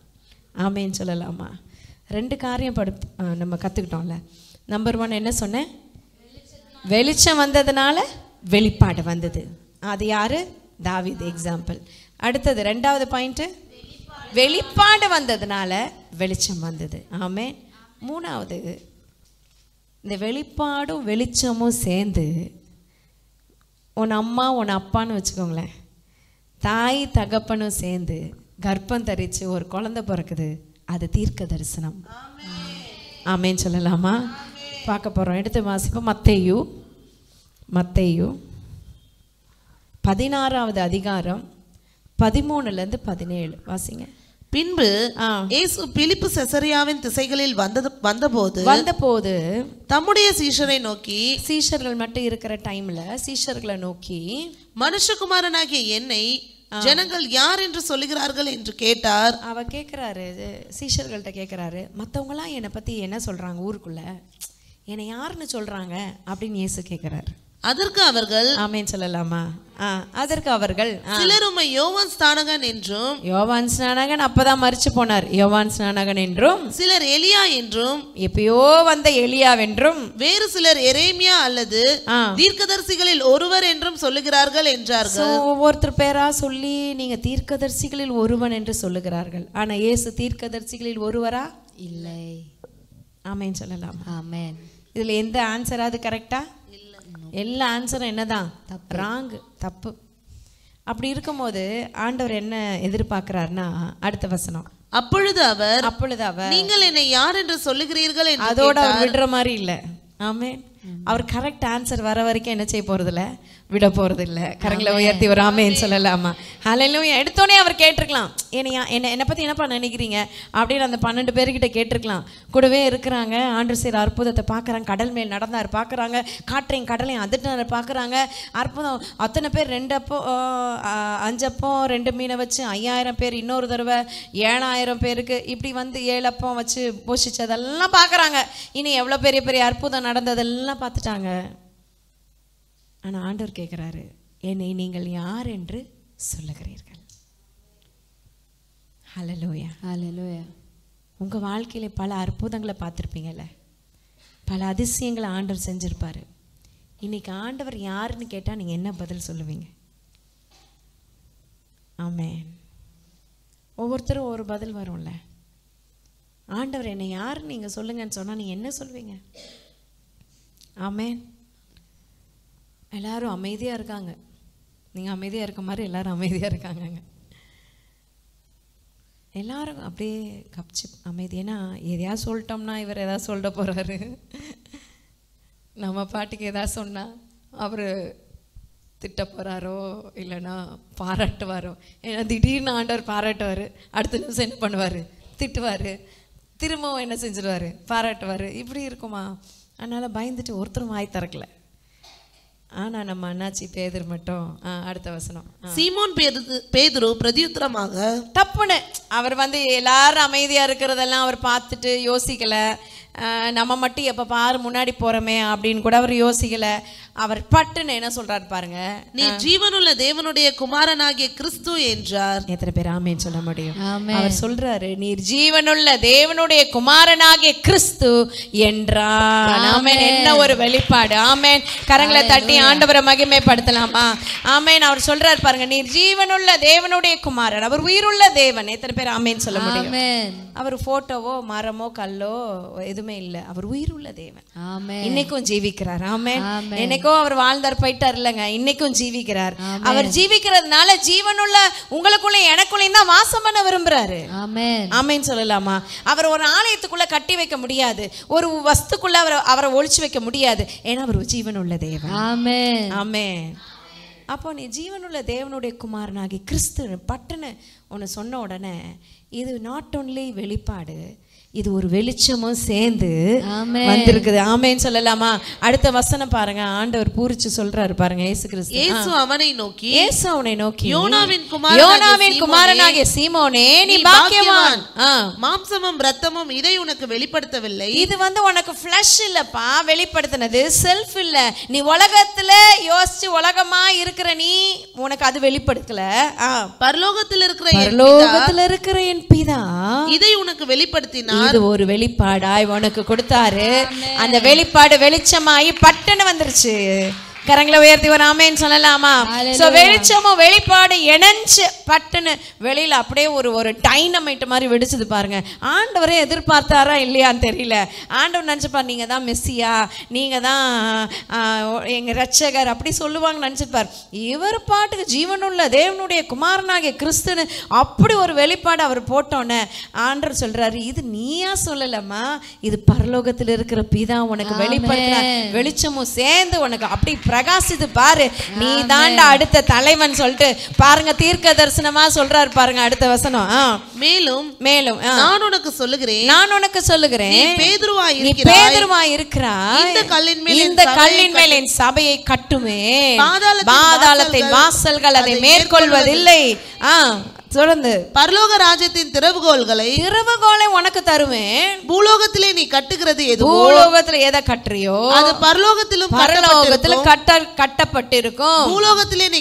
ஆமேன்னு சொல்லலாமா? 2 காரியம் நம்ம கற்றுக்கிட்டோம்ல. நம்பர் 1 என்ன சொன்னேன்? வெளிச்சம் வந்ததுனால வெளிப்பாடு வந்தது. அது யாரு? தாவீது எக்ஸாம்பிள். அடுத்தது 2வது பாயிண்ட்டு, வெளிப்பாடு வந்ததுனால வெளிச்சம் வந்தது. ஆமே. 3வது, இந்த வெளிப்பாடும் வெளிச்சமும் சேர்ந்து, உன் அம்மா உன் அப்பான்னு வச்சுக்கோங்களேன், தாய் தகப்பனும் சேர்ந்து கர்ப்பம் தரித்து ஒரு குழந்தை பிறக்குது, அது தீர்க்க தரிசனம். ஆமேன்னு சொல்லலாமா? பார்க்க போகிறோம். எடுத்து வாசிப்போம். மத்தேயு 16வது அதிகாரம் 13லேருந்து 17 வாசிங்க. பின்பு இயேசு பிலிப்பு செசரியாவின் திசைகளில் வந்தபோது தம்முடைய சீஷரை நோக்கி, சீஷர்கள் மட்டும் இருக்கிற டைம்ல சீஷர்களை நோக்கி, மனுஷகுமாரனாகிய என்னை ஜனங்கள் யார் என்று சொல்லுகிறார்கள் என்று கேட்டார். அவ கேட்குறாரு, சீஷர்கள்ட்ட கேட்குறாரு, மற்றவங்களாம் என்னை பற்றி என்ன சொல்கிறாங்க, ஊருக்குள்ள என்னை யாருன்னு சொல்கிறாங்க அப்படின்னு இயேசு கேட்குறாரு. அதற்கு அவர்கள் ஆமென் சொல்லலாமா? அதற்கு அவர்கள் சிலர் உம்மை யோவான் ஸ்நானகன் என்றும், யோவான் ஸ்நானகன் அப்பதான் மரிச்சு போனார், யோவான் ஸ்நானகன் என்றும், சிலர் எலியா என்றும், எப்பயோ வந்த எலியாவென்றும், வேறு சிலர் எரேமியா அல்லது தீர்க்கதரிசிகளில் ஒருவர் என்றும் சொல்லுகிறார்கள் என்றார்கள். ஒவ்வொருத்தர் பேரா சொல்லி நீங்க தீர்க்கதரிசிகளில் ஒருவன் என்று சொல்லுகிறார்கள். ஆனா இயேசு தீர்க்கதரிசிகளில் ஒருவரா? இல்லை. ஆமென் சொல்லலாம். ஆமென். இதுல எந்த ஆன்சராது கரெக்டா? எல்லா ஆன்சரும் என்னதான்? ராங், தப்பு. அப்படி இருக்கும்போது ஆண்டவர் என்ன எதிர்பார்க்கிறார்னா, அடுத்த வசனம், அப்பொழுது அவர் நீங்கள் என்னை யார் என்று சொல்லுகிறீர்கள் என்று அதோட அவர் விடுற மாதிரி இல்லை. ஆமென். அவர் கரெக்ட் ஆன்சர் வர வரைக்கும் என்ன செய்ய போறது இல்லை, விட போறது இல்லை. கரங்களை உயர்த்தி ஒரு ஆமென் சொல்லலாமா? ஹல்லேலூயா. எடுத்தோடனே அவர் கேட்டிருக்கலாம், என்னை பத்தி என்னப்பா நினைக்கிறீங்க அப்படின்னு அந்த 12 பேர்கிட்ட கேட்டிருக்கலாம். கூடவே இருக்கிறாங்க, ஆண்டவர் செய்கிற அற்புதத்தை பார்க்குறாங்க, கடல் மேல் நடந்தார் பார்க்குறாங்க, காற்றையும் கடலையும் அதிர்னார் பார்க்குறாங்க, அற்புதம். அத்தனை பேர் 2 அப்போ 5 அப்போ 2 மீனை வச்சு 5000 பேர், இன்னொரு தடவை 7000 பேருக்கு இப்படி வந்து 7 அப்பம் வச்சு போஷிச்சதெல்லாம் பார்க்குறாங்க. இனி எவ்வளோ பெரிய பெரிய அற்புதம் நடந்ததெல்லாம் பார்த்துட்டாங்க. ஆனால் ஆண்டவர் கேட்குறாரு, என்னை நீங்கள் யார் என்று சொல்லுகிறீர்கள்? ஹல்லேலூயா. ஹல்லேலூயா. உங்கள் வாழ்க்கையில பல அற்புதங்களை பார்த்துருப்பீங்கல்ல, பல அதிசயங்களை ஆண்டவர் செஞ்சுருப்பார். இன்னைக்கு ஆண்டவர் யாருன்னு கேட்டால் நீங்கள் என்ன பதில் சொல்லுவீங்க? ஆமென். ஒவ்வொருத்தரும் ஒரு பதில் வரும்ல. ஆண்டவர் என்னை யாருன்னு நீங்கள் சொல்லுங்கன்னு சொன்னால் நீங்கள் என்ன சொல்வீங்க? ஆமென். எல்லாரும் அமைதியாக இருக்காங்க. நீங்கள் அமைதியாக இருக்க மாதிரி எல்லாரும் அமைதியாக இருக்காங்கங்க. எல்லாரும் அப்படியே கப்சி அமைதி. ஏன்னா எதையாவது சொல்லிட்டோம்னா இவர் எதாவது சொல்ல போகிறாரு. நம்ம பாட்டுக்கு எதாவது சொன்னால் அவர் திட்ட போகிறாரோ இல்லைன்னா பாராட்டுவாரோ. ஏன்னா திடீர்னு ஆண்டவர் பாராட்டுவார், அடுத்த நிமிஷம் என்ன பண்ணுவார், திட்டுவார், திரும்பவும் என்ன செஞ்சிடுவார், பாராட்டுவார். இப்படி இருக்குமா? அதனால் பயந்துட்டு ஒருத்தரும் வாய் திறக்கல. ஆனா நம்ம அண்ணாச்சி பேதுரு மட்டும் அடுத்த வசனம், சீமோன் பேதுரு பிரதியுத்தரமாக, தப்புன்னு அவர் வந்து எல்லாரும் அமைதியா இருக்கிறதெல்லாம் அவர் பார்த்துட்டு யோசிக்கல. நம்ம மட்டும் எப்போ பாரு முன்னாடி போகிறோமே அப்படின்னு கூட அவர் யோசிக்கல. அவர் பட்டுன்னு என்ன சொல்றாரு பாருங்க, நீ ஜீவனுள்ள தேவனுடைய குமாரனாகிய கிறிஸ்து என்றார். எத்தனை பேர் ஆமென் சொல்ல முடியும்? அவர் சொல்றாரு, நீர் ஜீவனுள்ள தேவனுடைய குமாரனாகிய கிறிஸ்து என்றார். ஆமென். என்ன ஒரு வெளிப்பாடு! ஆமென். கரங்களை தட்டி ஆண்டவரை மகிமைப்படுத்தலாமா? ஆமென். அவர் சொல்றாரு பாருங்க, நீர் ஜீவனுள்ள தேவனுடைய குமாரன். அவர் உயிருள்ள தேவன். எத்தனை பேர் ஆமென் சொல்ல முடியும்? அவர் போட்டோவோ மரமோ கல்லோ எதுவுமே இல்லை. அவர் உயிருள்ள தேவன். இன்னைக்கும் ஜீவிக்கிறார். ஆமென். என்னைக்கோ அவர் வாழ்ந்தார் போயிட்டார் இல்லைங்க, இன்னைக்கும் ஜீவிக்கிறார். அவர் ஜீவிக்கிறதுனால ஜீவனுள்ள உங்களுக்குள்ள எனக்குள்ளேயும் தான் வாசம் பண்ண விரும்புறாரு. ஆமென் சொல்லலாமா? அவர் ஒரு ஆலயத்துக்குள்ள கட்டி வைக்க முடியாது, ஒரு வஸ்துக்குள்ள அவரை ஒளிச்சு வைக்க முடியாது. ஏன்னா அவர் ஜீவனுள்ள தேவன். ஆமென். ஆமென். அப்போ நீ ஜீவனுள்ள தேவனுடைய குமாரனாகி கிறிஸ்து பட்டுன்னு ஒன்று சொன்ன உடனே இது நாட் ஒன்லி வெளிப்பாடு, இது ஒரு வெளிச்சமும் சேர்ந்து வந்திருக்குது. ஆமென் சொல்லலாமா? அடுத்த வசனம் பாருங்க, ஆண்டவர் பூரிச்சு சொல்றாரு பாருங்க. இயேசு கிறிஸ்து இயேசு அவனை நோக்கி யோனாவின் குமாரனாகிய சீமோனே, நீ பாக்கியவான். மாம்சமும் இரத்தமும் இதை உனக்கு வெளிப்படுத்தவில்லை. இது வந்து உனக்கு ஃப்ளஷ் இல்லப்பா வெளிப்படுத்தினது, செல்ஃப் இல்ல. நீ உலகத்துல யோசிச்சு உலகமா இருக்கிற நீ, உனக்கு அது வெளிப்படுத்தல. பரலோகத்தில் இருக்கிற என் பிதா இதை உனக்கு வெளிப்படுத்தினார். இது ஒரு வெளிப்பாடாய் உனக்கு கொடுத்தாரு. அந்த வெளிப்பாடு வெளிச்சமாயி பட்டுன்னு வந்துருச்சு. கரங்களை உயர்த்தி ஒரு ஆமென் சொல்லலாமா? சோ வெளிச்சமும் வெளிப்பாடு இணைஞ்சு பட்டுன்னு வெளியில அப்படியே ஒரு டைனமைட் மாதிரி வெடிச்சது பாருங்க. ஆண்டவரே எதிர்பார்த்தாரா இல்லையான்னு தெரியல. ஆண்டவர் நினைச்சுப்பார், நீங்க தான் மெஸ்ஸியா, நீங்க தான் எங்க ரட்சகர் அப்படி சொல்லுவாங்க நினைச்சிருப்பார். இவர் பாட்டுக்கு ஜீவனுள்ள தேவனுடைய குமாரனாகிய கிறிஸ்துன்னு அப்படி ஒரு வெளிப்பாடு அவர் போட்டோன்னே ஆண்டவர் சொல்றாரு, இது நீயா சொல்லலம்மா, இது பரலோகத்தில் இருக்கிற பிதா உனக்கு வெளிப்படுத்தின வெளிச்சமும் சேர்ந்து உனக்கு அப்படி பிரகாசித்து பாரு, நீ தாண்டா அடுத்த தலைவன் சொல்லிட்டு பாருங்க. தீர்க்க தரிசனமா சொல்றாரு பாருங்க அடுத்த வசனம். மேலும் நான் உனக்கு சொல்லுகிறேன், நீ பேதுருவாய் இருக்கிறாய், இந்த கல்லின் மேல் என் சபையை கட்டுமே, பாதாளத்தின் வாசல்கள் அதை மேற்கொள்வதில்லை. தொடர்ந்து பரலோக ராஜ்யத்தின் திறவுகோல்களை உனக்கு தருவேன். பூலோகத்திலே நீ கட்டுகிறது எதுவோ, பூலோகத்துல எதை கட்டுறியோ அது பரலோகத்திலும் பரலோகத்துல கட்டப்பட்டிருக்கும். பூலோகத்திலே நீ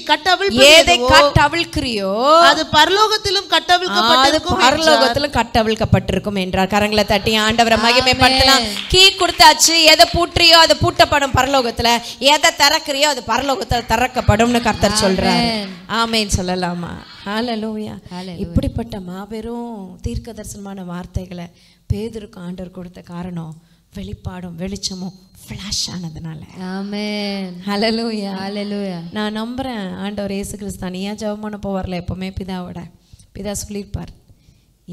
எதை கட்டவிழ்க்கிறியோ அது பரலோகத்திலும் கட்டவிழ்க்கப்பட்டிருக்கும், பரலோகத்திலும் கட்டவிழ்க்கப்பட்டிருக்கும் என்றார். கரங்களை தட்டி ஆண்டவரை மகிமைப்படுத்தலாம். கீ கொடுத்தாச்சு. எதை பூட்டுறியோ அது பூட்டப்படும் பரலோகத்துல, எதை திறக்கிறியோ அது பரலோகத்துல திறக்கப்படும்னு கர்த்தர் சொல்றார். ஆமென் சொல்லலாமா? ஹல்லேலூயா. இப்படிப்பட்ட மாபெரும் தீர்க்க தரிசனமான வார்த்தைகளை பேதுருக்கு ஆண்டவர் கொடுத்த காரணம் வெளிப்பாடும் வெளிச்சமும் ஃபிளாஷ் ஆனதுனால. ஆமென். ஹல்லேலூயா. ஹல்லேலூயா. நான் நம்புறேன் ஆண்டவர் இயேசு கிறிஸ்து தனியாக ஜெபம் பண்ண போவார்ல, எப்பவுமே பிதா சொல்லியிருப்பார்,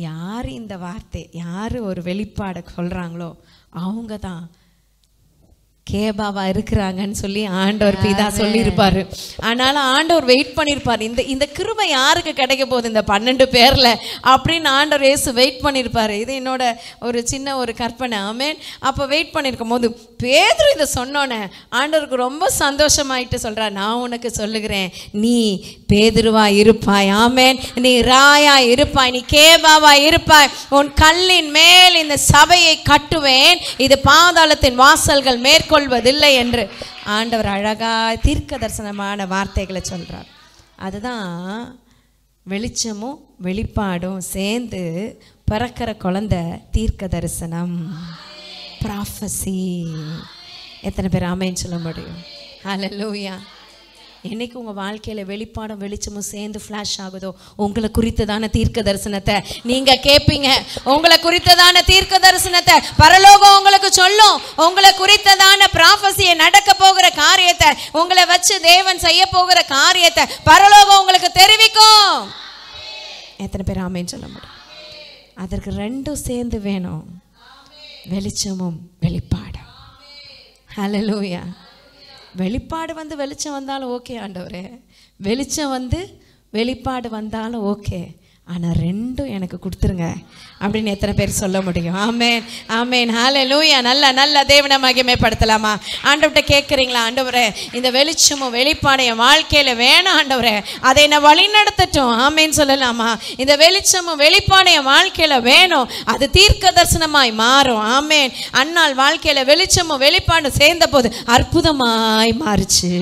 யார் இந்த வார்த்தை யார் ஒரு வெளிப்பாடை சொல்றாங்களோ அவங்க தான் கேபாவா இருக்கிறாங்கன்னு சொல்லி ஆண்டவர் பிதா சொல்லியிருப்பாரு. ஆனாலும் ஆண்டவர் வெயிட் பண்ணியிருப்பார், இந்த கிருபை யாருக்கு கிடைக்க போகுது இந்த 12 பேர்ல அப்படின்னு ஆண்டவர் இயேசு வெயிட் பண்ணியிருப்பாரு. இது என்னோட ஒரு சின்ன ஒரு கற்பனை. ஆமென். அப்போ வெயிட் பண்ணியிருக்கும் போது பேதுரு இதை சொன்னோன்னே ஆண்டவருக்கு ரொம்ப சந்தோஷமாயிட்டு சொல்றார், நான் உனக்கு சொல்லுகிறேன், நீ பேதுருவா இருப்பாய். ஆமென். நீ ராயா இருப்பாய், நீ கேபாவா இருப்பாய். உன் கல்லின் மேல் இந்த சபையை கட்டுவேன், இது பாதாளத்தின் வாசல்கள் மேற்கொள்வதில்லை என்று ஆண்டவர் அழகா தீர்க்க தரிசனமான வார்த்தைகளை சொல்றார். அதுதான் வெளிச்சமும் வெளிப்பாடும் சேர்ந்து பிறக்கிற குழந்தை தீர்க்க தரிசனம், ப்ராஃபஸி. எத்தனை பேர் ஆமென் சொல்ல முடியும்? ஹல்லேலூயா. என்னைக்கு உங்கள் வாழ்க்கையில் வெளிப்பாடும் வெளிச்சமும் சேர்ந்து ஃப்ளாஷ் ஆகுதோ உங்களை குறித்ததான தீர்க்க தரிசனத்தை நீங்கள் கேட்பீங்க. உங்களை குறித்ததான தீர்க்க தரிசனத்தை பரலோகம் உங்களுக்கு சொல்லும். உங்களை குறித்ததான ப்ராஃபஸியை நடக்க போகிற காரியத்தை, உங்களை வச்சு தேவன் செய்ய போகிற காரியத்தை பரலோகம் உங்களுக்கு தெரிவிக்கும். எத்தனை பேர் ஆமென் சொல்ல முடியும்? அதற்கு ரெண்டும் சேர்ந்து வேணும், வெளிச்சமும் வெளிப்பாடும். ஹல்லேலூயா. வெளிப்பாடு வந்து வெளிச்சம் வந்தாலும் ஓகே ஆண்டவரே, வெளிச்சம் வந்து வெளிப்பாடு வந்தாலும் ஓகே, ஆனால் ரெண்டும் எனக்கு கொடுத்துருங்க அப்படின்னு எத்தனை பேர் சொல்ல முடியும்? ஆமென் ஆமென் ஹல்லேலூயா. நல்ல தேவனை மகிமைப்படுத்தலாமா? ஆண்டவர்கிட்ட கேட்குறீங்களா, ஆண்டவரே இந்த வெளிச்சமும் வெளிப்பாடையும் வாழ்க்கையில் வேணும் ஆண்டவரே, அதை என்ன வழி நடத்தட்டும். ஆமென் சொல்லலாமா? இந்த வெளிச்சமும் வெளிப்பாடையும் வாழ்க்கையில் வேணும், அது தீர்க்க தரிசனமாய் மாறும். ஆமென். அன்னாள் வாழ்க்கையில் வெளிச்சமும் வெளிப்பாடும் சேர்ந்த போது அற்புதமாய் மாறுச்சு.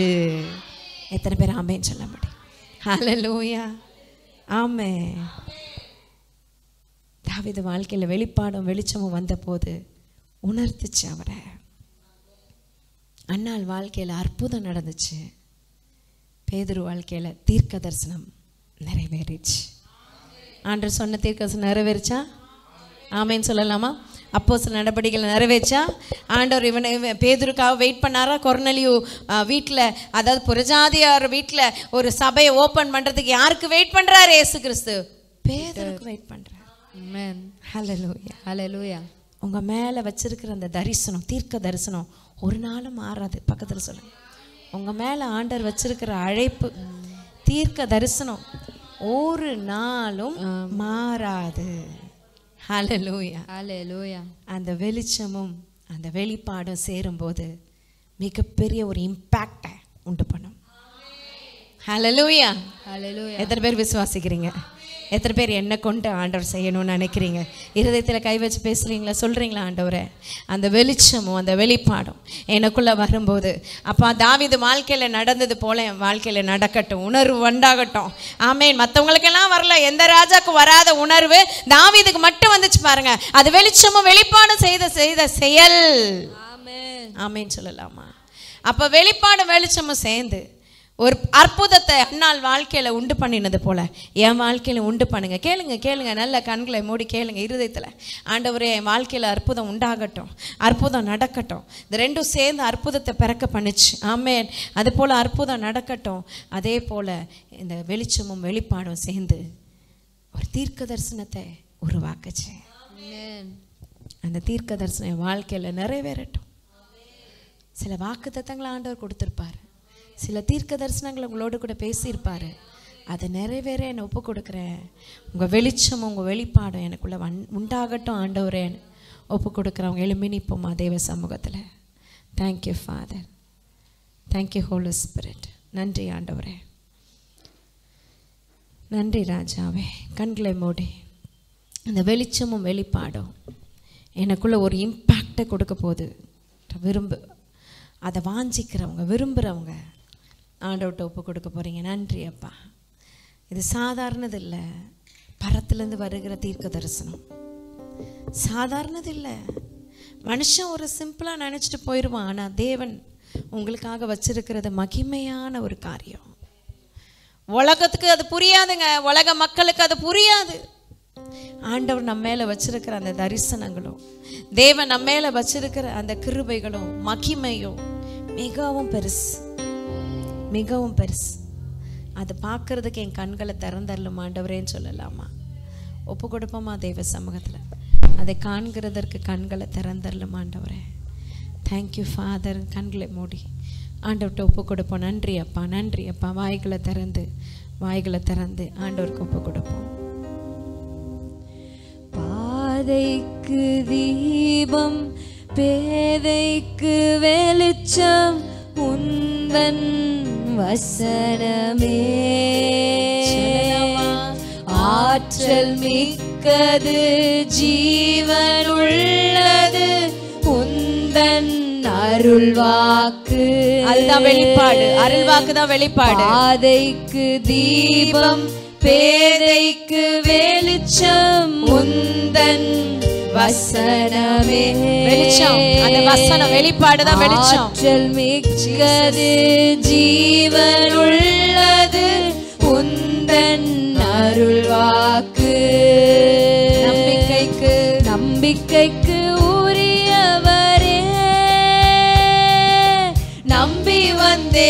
எத்தனை பேர் ஆமென் சொல்ல முடியும்? ஹல்லேலூயா. ஆமென். தாவீது வாழ்க்கையில் வெளிப்பாடும் வெளிச்சமும் வந்த போது உணர்த்துச்சு அவரை. அன்னாள் வாழ்க்கையில் அற்புதம் நடந்துச்சு. பேதுரு வாழ்க்கையில் தீர்க்க தரிசனம் நிறைவேறிச்சு. ஆண்டவர் சொன்ன தீர்க்க தரிசனம் நிறைவேறிச்சா? ஆமென் சொல்லலாமா? அப்போஸ்தலர் நடபடிகள் நிறைவேற்றா? ஆண்டவர் இவனை பேதுருக்காக வெயிட் பண்ணாரா? கொர்நேலியு வீட்டில், அதாவது புரஜாதியார் வீட்டில் ஒரு சபையை ஓப்பன் பண்ணுறதுக்கு யாருக்கு வெயிட் பண்ணுறாரு? இயேசு கிறிஸ்து பேதுருக்கு வெயிட் பண்ணுறார். ஆமென். ஹல்லேலூயா. ஹல்லேலூயா. உங்கள் மேலே வச்சிருக்கிற அந்த தரிசனம், தீர்க்க தரிசனம் ஒரு நாளும் மாறாது. பக்கத்தில் சொல்லுங்க, உங்கள் மேலே ஆண்டவர் வச்சிருக்கிற அழைப்பு தீர்க்க தரிசனம் ஒரு நாளும் மாறாது. ஹல்லேலூயா. ஹல்லேலூயா. அந்த வெளிச்சமும் அந்த வெளிப்பாடும் சேரும்போது மிகப்பெரிய ஒரு இம்பேக்டை உண்டு பண்ணும். ஹல்லேலூயா. ஹல்லேலூயா. எத்தனை பேர் விசுவாசிக்கிறீங்க? எத்தனை பேர் என்ன கொண்டு ஆண்டவர் செய்யணும்னு நினைக்கிறீங்க? இருதயத்தில் கை வச்சு பேசுகிறீங்களா? சொல்கிறீங்களா, ஆண்டவரே அந்த வெளிச்சமும் அந்த வெளிப்பாடும் எனக்குள்ளே வரும்போது, அப்பா தாவீது வாழ்க்கையில் நடந்தது போல என் வாழ்க்கையில் நடக்கட்டும், உணர்வு உண்டாகட்டும். ஆமென். மற்றவங்களுக்கெல்லாம் வரல, எந்த ராஜாவுக்கும் வராத உணர்வு தாவீதுக்கு மட்டும் வந்துச்சு பாருங்க. அது வெளிச்சமும் வெளிப்பாடும் செய்த செயல். ஆமென். ஆமென் சொல்லலாமா? அப்போ வெளிப்பாடும் வெளிச்சமும் சேர்ந்து ஒரு அற்புதத்தை அன்னாள் வாழ்க்கையில் உண்டு பண்ணினது போல என் வாழ்க்கையில் உண்டு பண்ணுங்க. கேளுங்க, நல்ல கண்களை மூடி கேளுங்க இருதயத்தில். ஆண்டவரே என் வாழ்க்கையில் அற்புதம் உண்டாகட்டும், அற்புதம் நடக்கட்டும். இந்த ரெண்டும் சேர்ந்து அற்புதத்தை பிறக்க பண்ணுச்சு. ஆமென். அது போல் அற்புதம் நடக்கட்டும். அதே போல் இந்த வெளிச்சமும் வெளிப்பாடும் சேர்ந்து ஒரு தீர்க்க தரிசனத்தை உருவாக்குச்சு. அந்த தீர்க்க தரிசனம் என் வாழ்க்கையில் நிறைவேறட்டும். சில வாக்கு தத்தங்களை ஆண்டவர் கொடுத்துருப்பார், சில தீர்க்க தரிசனங்களை உங்களோடு கூட பேசியிருப்பார். அதை நிறைவேற என்னை ஒப்பு கொடுக்குறேன். உங்கள் வெளிச்சம் உங்கள் வெளிப்பாடும் எனக்குள்ளே உண்டாகட்டும் ஆண்டவரேன்னு ஒப்பு கொடுக்குறவங்க எழும்பி நிற்போமா தேவ சமூகத்தில். Thank you Father, thank you Holy Spirit. நன்றி ஆண்டவரே. நன்றி ராஜாவே. கண்களை மூடி இந்த வெளிச்சமும் வெளிப்பாடும் எனக்குள்ள ஒரு இம்பேக்டை கொடுக்க போகுது. அதை வாஞ்சிக்கிறவங்க, விரும்புகிறவங்க ஆண்டவர்கிட்ட ஒப்பு கொடுக்க போகிறீங்க. நன்றி அப்பா. இது சாதாரணது இல்லை, பரத்துலேருந்து வருகிற தீர்க்க தரிசனம். சாதாரணது இல்லை. மனுஷன் ஒரு சிம்பிளாக நினச்சிட்டு போயிடுவான். ஆனால் தேவன் உங்களுக்காக வச்சிருக்கிறது மகிமையான ஒரு காரியம். உலகத்துக்கு அது புரியாதுங்க, உலக மக்களுக்கு அது புரியாது. ஆண்டவர் நம்ம மேலே வச்சிருக்கிற அந்த தரிசனங்களும், தேவன் நம்ம மேலே வச்சிருக்கிற அந்த கிருபைகளும் மகிமையும் மிகவும் பெருசு, மிகவும் பெருசு. அதை பார்க்கறதுக்கு என் கண்களை திறந்தரலும் ஆண்டவரேன்னு சொல்லலாமா? ஒப்பு கொடுப்போமா தேவ சமூகத்தில்? அதை காண்கிறதற்கு கண்களை திறந்தரலும் ஆண்டவரே. Thank you father. கண்களை மூடி ஆண்டவர்கிட்ட ஒப்பு கொடுப்போம். நன்றி அப்பா, நன்றி அப்பா. வாய்களை திறந்து ஆண்டவருக்கு ஒப்பு கொடுப்போம். பாதைக்கு தீபம், பேதைக்கு வெளிச்சம், உந்தன் வசனமே ஆற்றல் மிக்கது, ஜீவன் உள்ளது, உந்தன் அருள்வாக்கு. அதுதான் வெளிப்பாடு. அருள்வாக்கு தான் வெளிப்பாடு. பாதைக்கு தீபம், பேதைக்கு வெளிச்சம், உந்தன் வசனமே வெளிச்சம். அந்த வசனம் வெளிப்பாடு தான் வெளிச்சம். ஆற்றல் மிக்கது, ஜீவன் உள்ளது, உந்தன் அருள்வாக்கு. நம்பிக்கைக்கு உரியவரே, நம்பி வந்தேனும்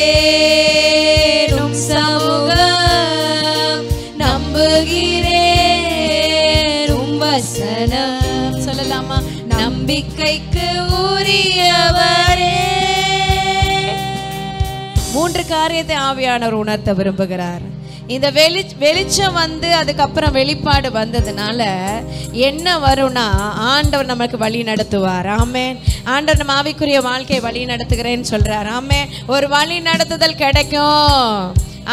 சமூகம், நம்புகிறேன் வசனம். சொல்லலாமா? நம்பிக்கைக்கு உரியவரே. 3 காரியத்தை ஆவியானவர் உணர்த்த விரும்புகிறார். இந்த வெளிச்சம் வந்து அதுக்கப்புறம் வெளிப்பாடு வந்ததுனால என்ன வரும்னா, ஆண்டவர் நமக்கு வழி நடத்துவார். ஆமென். ஆண்டவர் நம்ம ஆவிக்குரிய வாழ்க்கையை வழி நடத்துகிறேன்னு சொல்றார். ஆமென். ஒரு வழி நடத்துதல் கிடைக்கும்.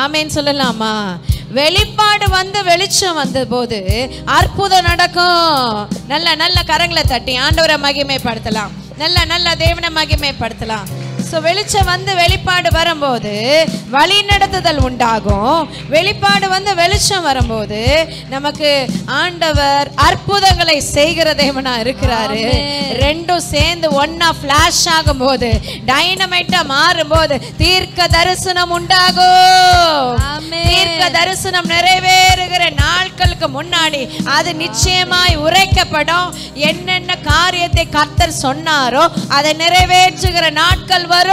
ஆமென் சொல்லலாமா? வெளிப்பாடு வந்து வெளிச்சம் வந்த போது அற்புதம் நடக்கும். நல்ல கரங்களை தட்டி ஆண்டவரை மகிமைப்படுத்தலாம். நல்ல தேவனை மகிமைப்படுத்தலாம். ஸோ வெளிச்சம் வந்து வெளிப்பாடு வரும்போது வழி நடத்துதல் உண்டாகும். வெளிப்பாடு வந்து வெளிச்சம் வரும்போது நமக்கு ஆண்டவர் அற்புதங்களை செய்கிற தேவனா இருக்கிறாரு. ரெண்டும் சேர்ந்து ஒன்னா ஃபிளாஷ் ஆகும் போது, டைனமைட்டா மாறும் போது தீர்க்க தரிசனம் உண்டாகும். தீர்க்க தரிசனம் நிறைவேறுகிற நாட்களுக்கு முன்னாடி அது நிச்சயமாய் உரைக்கப்படும். என்னென்ன காரியத்தை கர்த்தர் சொன்னாரோ அதை நிறைவேற்றுகிற நாட்கள் வரும்.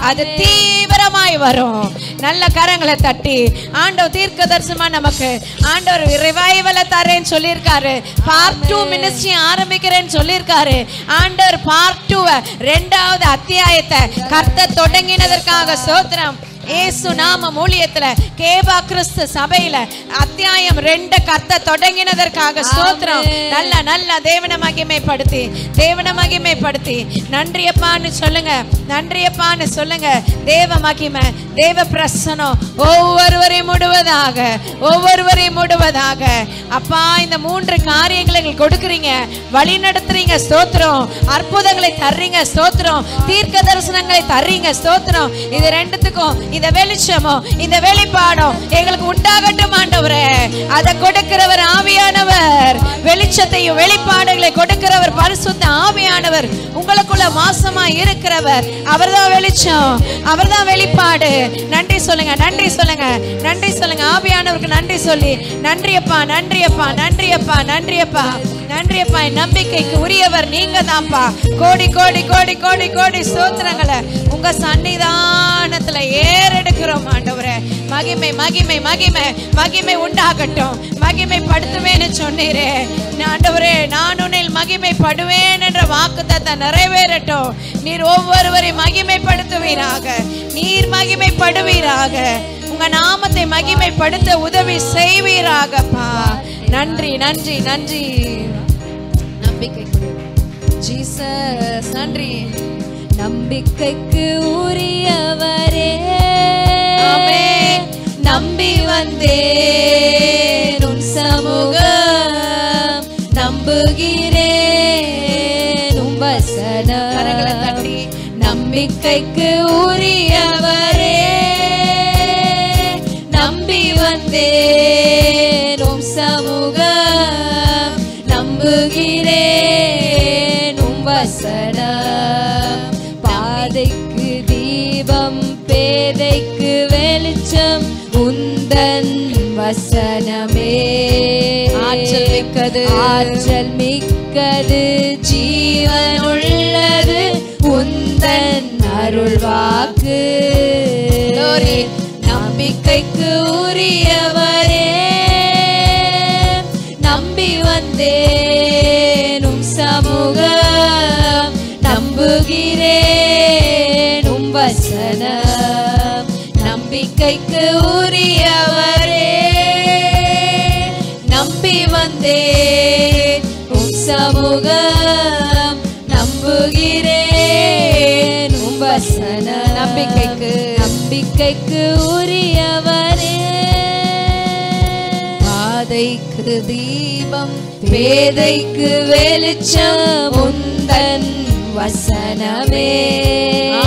அது தீவிரமாய் வரும். நல்ல கரங்களை தட்டி ஆண்டவர் தீர்க்க தரிசனமா நமக்கு ஆண்டவர் ரிவைவலை தரேன்னு சொல்லியிருக்காரு. பார்ட் 2 மினிஸ்ட்ரி ஆரம்பிக்கிறேன்னு சொல்லியிருக்காரு. ஆண்டவர் பார்ட் 2 2வது அத்தியாயத்தை கர்த்தர் தொடங்கினதற்காக ஸ்தோத்திரம். இயேசு நாம ஊழியத்துல கேபா கிறிஸ்து சபையில அத்தியாயம் 2 கர்த்தர் தொடங்கினதற்காக ஸ்தோத்திரம். நல்ல தேவனை மகிமைப்படுத்தி நன்றியப்பான்னு சொல்லுங்க. நன்றியப்பான்னு சொல்லுங்க. தேவ மகிமை, தேவ பிரசனம் ஒவ்வொருவரையும் மூடுவதாக. அப்பா, இந்த 3 காரியங்களை எங்களுக்கு கொடுக்குறீங்க, வழி நடத்துறீங்க. ஸ்தோத்திரம். அற்புதங்களை தர்றீங்க. ஸ்தோத்திரம். தீர்க்க தரிசனங்களை தர்றீங்க. ஸ்தோத்திரம். இது ரெண்டுத்துக்கும் இந்த வெளிச்சமும் இந்த வெளிப்பாடும் எங்களுக்கு உண்டாகட்டும் ஆண்டவரே. அதை கொடுக்கிறவர் ஆவியானவர். வெளிச்சத்தையும் வெளிப்பாடுகளை கொடுக்கிறவர் பரிசுத்த ஆவியானவர். உங்களுக்குள்ள வாசமா இருக்கிறவர் அவர்தான் வெளிச்சம், அவர்தான் வெளிப்பாடு. நன்றி சொல்லுங்க. ஆவியானவருக்கு நன்றி சொல்லி, நன்றியப்பா. நம்பிக்கைக்கு உரியவர் நீங்க தான்ப்பா. கோடி ஸ்தோத்திரங்களை உங்க சன்னிதானத்துல ஏறெடுக்கிறோம் ஆண்டவரே. மகிமை உண்டாகட்டும். மகிமைப்படுத்துவேன்னு சொன்னீரே ஆண்டவரே. நான் உன்னில் மகிமைப்படுவேன் என்ற வாக்குத்தத்தம் நிறைவேறட்டும். நீர் ஒவ்வொருவரையும் மகிமைப்படுத்துவீராக. நீர் மகிமைப்படுவீராக. உங்க நாமத்தை மகிமைப்படுத்த உதவி செய்வீராகப்பா. நன்றி. நம்பிக்கைக்கு ஜீசஸ் நன்றி. நம்பிக்கைக்கு உரியவரே, ஆமென். நம்பி வந்தேன் உன் சமூகம், நம்புகிறேன் உம் வசனம். கரங்களை தட்டி நம்பிக்கைக்கு உரியவரே, நம்பி வந்தேன் உம் சமூகம், நம்புகிறேன் உம் வசனம். பாதைக்கு தீபம், பேதைக்கு வெளிச்சம், உந்தன் வசனமே. ஆற்றல் மிக்கது, ஆற்றல் மிக்கது, ஜீவன் உள்ளது, உந்தன் அருள் வாக்கு. நம்பிக்கைக்கு உரியவரே, நம்பி வந்தேன் உம் சமூகம், நம்புகிறேன் உம் வசனம். நம்பிக்கைக்கு உரியவரே, நம்பி வந்தேன் உம் சமூகம், நம்புகிறேன் உம் வசனம். நம்பிக்கைக்கு உரியவரே, பாதைக்கு தீபம், பேதைக்கு வெளிச்சம், உந்தன் வசனமே.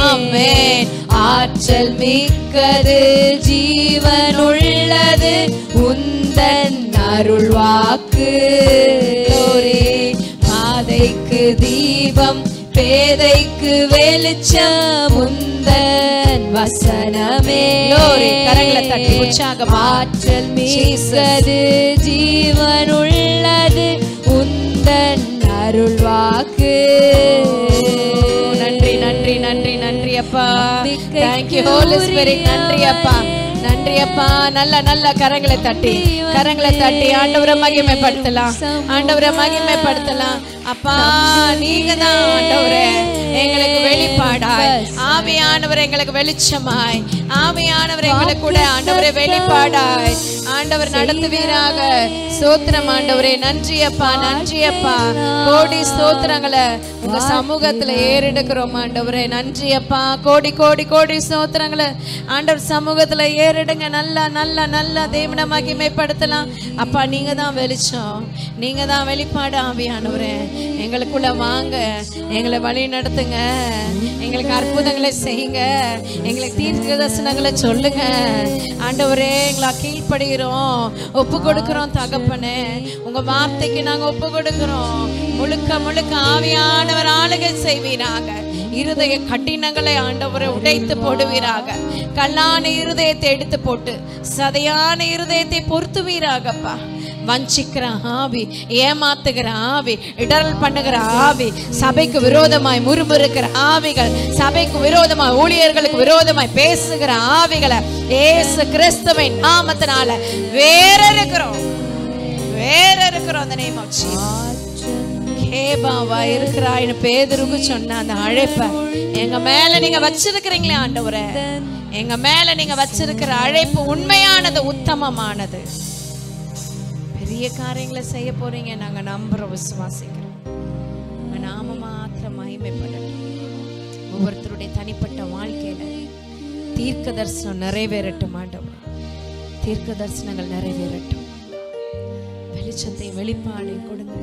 ஆமென். ஆற்றல் மிக்கது, ஜீவன் உள்ளது, உந்தன் அருள் வாக்கு. பாதைக்கு தீபம், பேதைக்கு வெளிச்சம், உந்தன் வசனமே. கரங்களை தட்டி உற்சாகமா. ஆற்றல் மிக்கது, ஜீவன் உள்ளது, உந்தன் அருள் வாக்கு. நன்றி நன்றி நன்றி நன்றி அப்பா. Thank you Holy Spirit. நன்றி அப்பா, நன்றி அப்பா. நல்ல நல்ல கரங்களை தட்டி ஆண்டவரை மகிமைப்படுத்தலாம், ஆண்டவரை மகிமைப்படுத்தலாம். அப்பா நீங்க தான் ஆண்டவரே எங்களுக்கு வெளிப்பாடாய், ஆவியானவர் எங்களுக்கு வெளிச்சமாய், ஆவியானவர் எங்களுக்கு கூட ஆண்டவரே வெளிப்பாடாய் ஆண்டவர் நடத்துவீராக. ஸ்தோத்திரம் ஆண்டவரே. நன்றி அப்பா, நன்றி அப்பா. கோடி ஸ்தோத்திரங்களை உங்க சமூகத்துல ஏறெடுக்கிறோம் ஆண்டவரே. நன்றி அப்பா. கோடி கோடி கோடி ஸ்தோத்திரங்களை ஆண்டவர் சமூகத்துல ஏறெடுங்க. நல்ல நல்ல நல்ல தேவனை மகிமைப்படுத்தலாம். அப்பா நீங்க தான் வெளிச்சம், நீங்க தான் வெளிப்பாடு. ஆவியானவரே எங்களுக்குள்ள வாங்க, எங்களை வழி நடத்துங்க, எங்களுக்கு அற்புதங்களை செய்யுங்க, எங்களுக்கு தீர்க்க தரிசனங்களை சொல்லுங்க ஆண்டவரே. எங்களை கீழ்ப்படுகிறோம், ஒப்பு கொடுக்கிறோம் தகப்பனே. உங்க வார்த்தைக்கு நாங்க ஒப்பு கொடுக்கிறோம். முழுக்க முழுக்க ஆவியானவர் ஆளுகை செய்வீராக. இருதய கடினங்களை ஆண்டவரை உடைத்து போடுவீராக. கல்லான இருதயத்தை எடுத்து போட்டு சதையான இருதயத்தை பொறுத்துவீராகப்பா. வஞ்சிக்கிற ஆவி, ஏமாத்துகிற ஆவி, இடரல் பண்ணுகிற ஆவி, சபைக்கு விரோதமாய் முறுமுறுக்கிற ஆவிகள், சபைக்கு விரோதமாய் ஊழியர்களுக்கு விரோதமாய் பேசுகிற ஆவிகளை இயேசு கிறிஸ்துவின் நாமத்தினால வேற இருக்கிறோம். அந்த நேம் ஆஃப் ஜீசஸ். கேபாவா இருக்கிறாய்னு பேதுருக்கு சொன்ன அந்த அழைப்பை எங்க மேல நீங்க வச்சிருக்கிறீங்களே ஆண்டவரே, எங்க மேல நீங்க வச்சிருக்கிற அழைப்பு உண்மையானது, உத்தமமானது. பெரிய காரியங்களை செய்ய போறீங்க. நாங்க நம்புறோம், விசுவாசிக்கிறோம். உங்க நாம மாத்திரம் மகிமைப்படட்டும். ஒவ்வொருத்தருடைய தனிப்பட்ட வாழ்க்கையில தீர்க்க தரிசனம் நிறைவேறட்டும் ஆண்டவரே. தீர்க்க தரிசனங்கள் நிறைவேறட்டும். வெளிச்சத்தை வெளிப்பாடை கொடுங்க.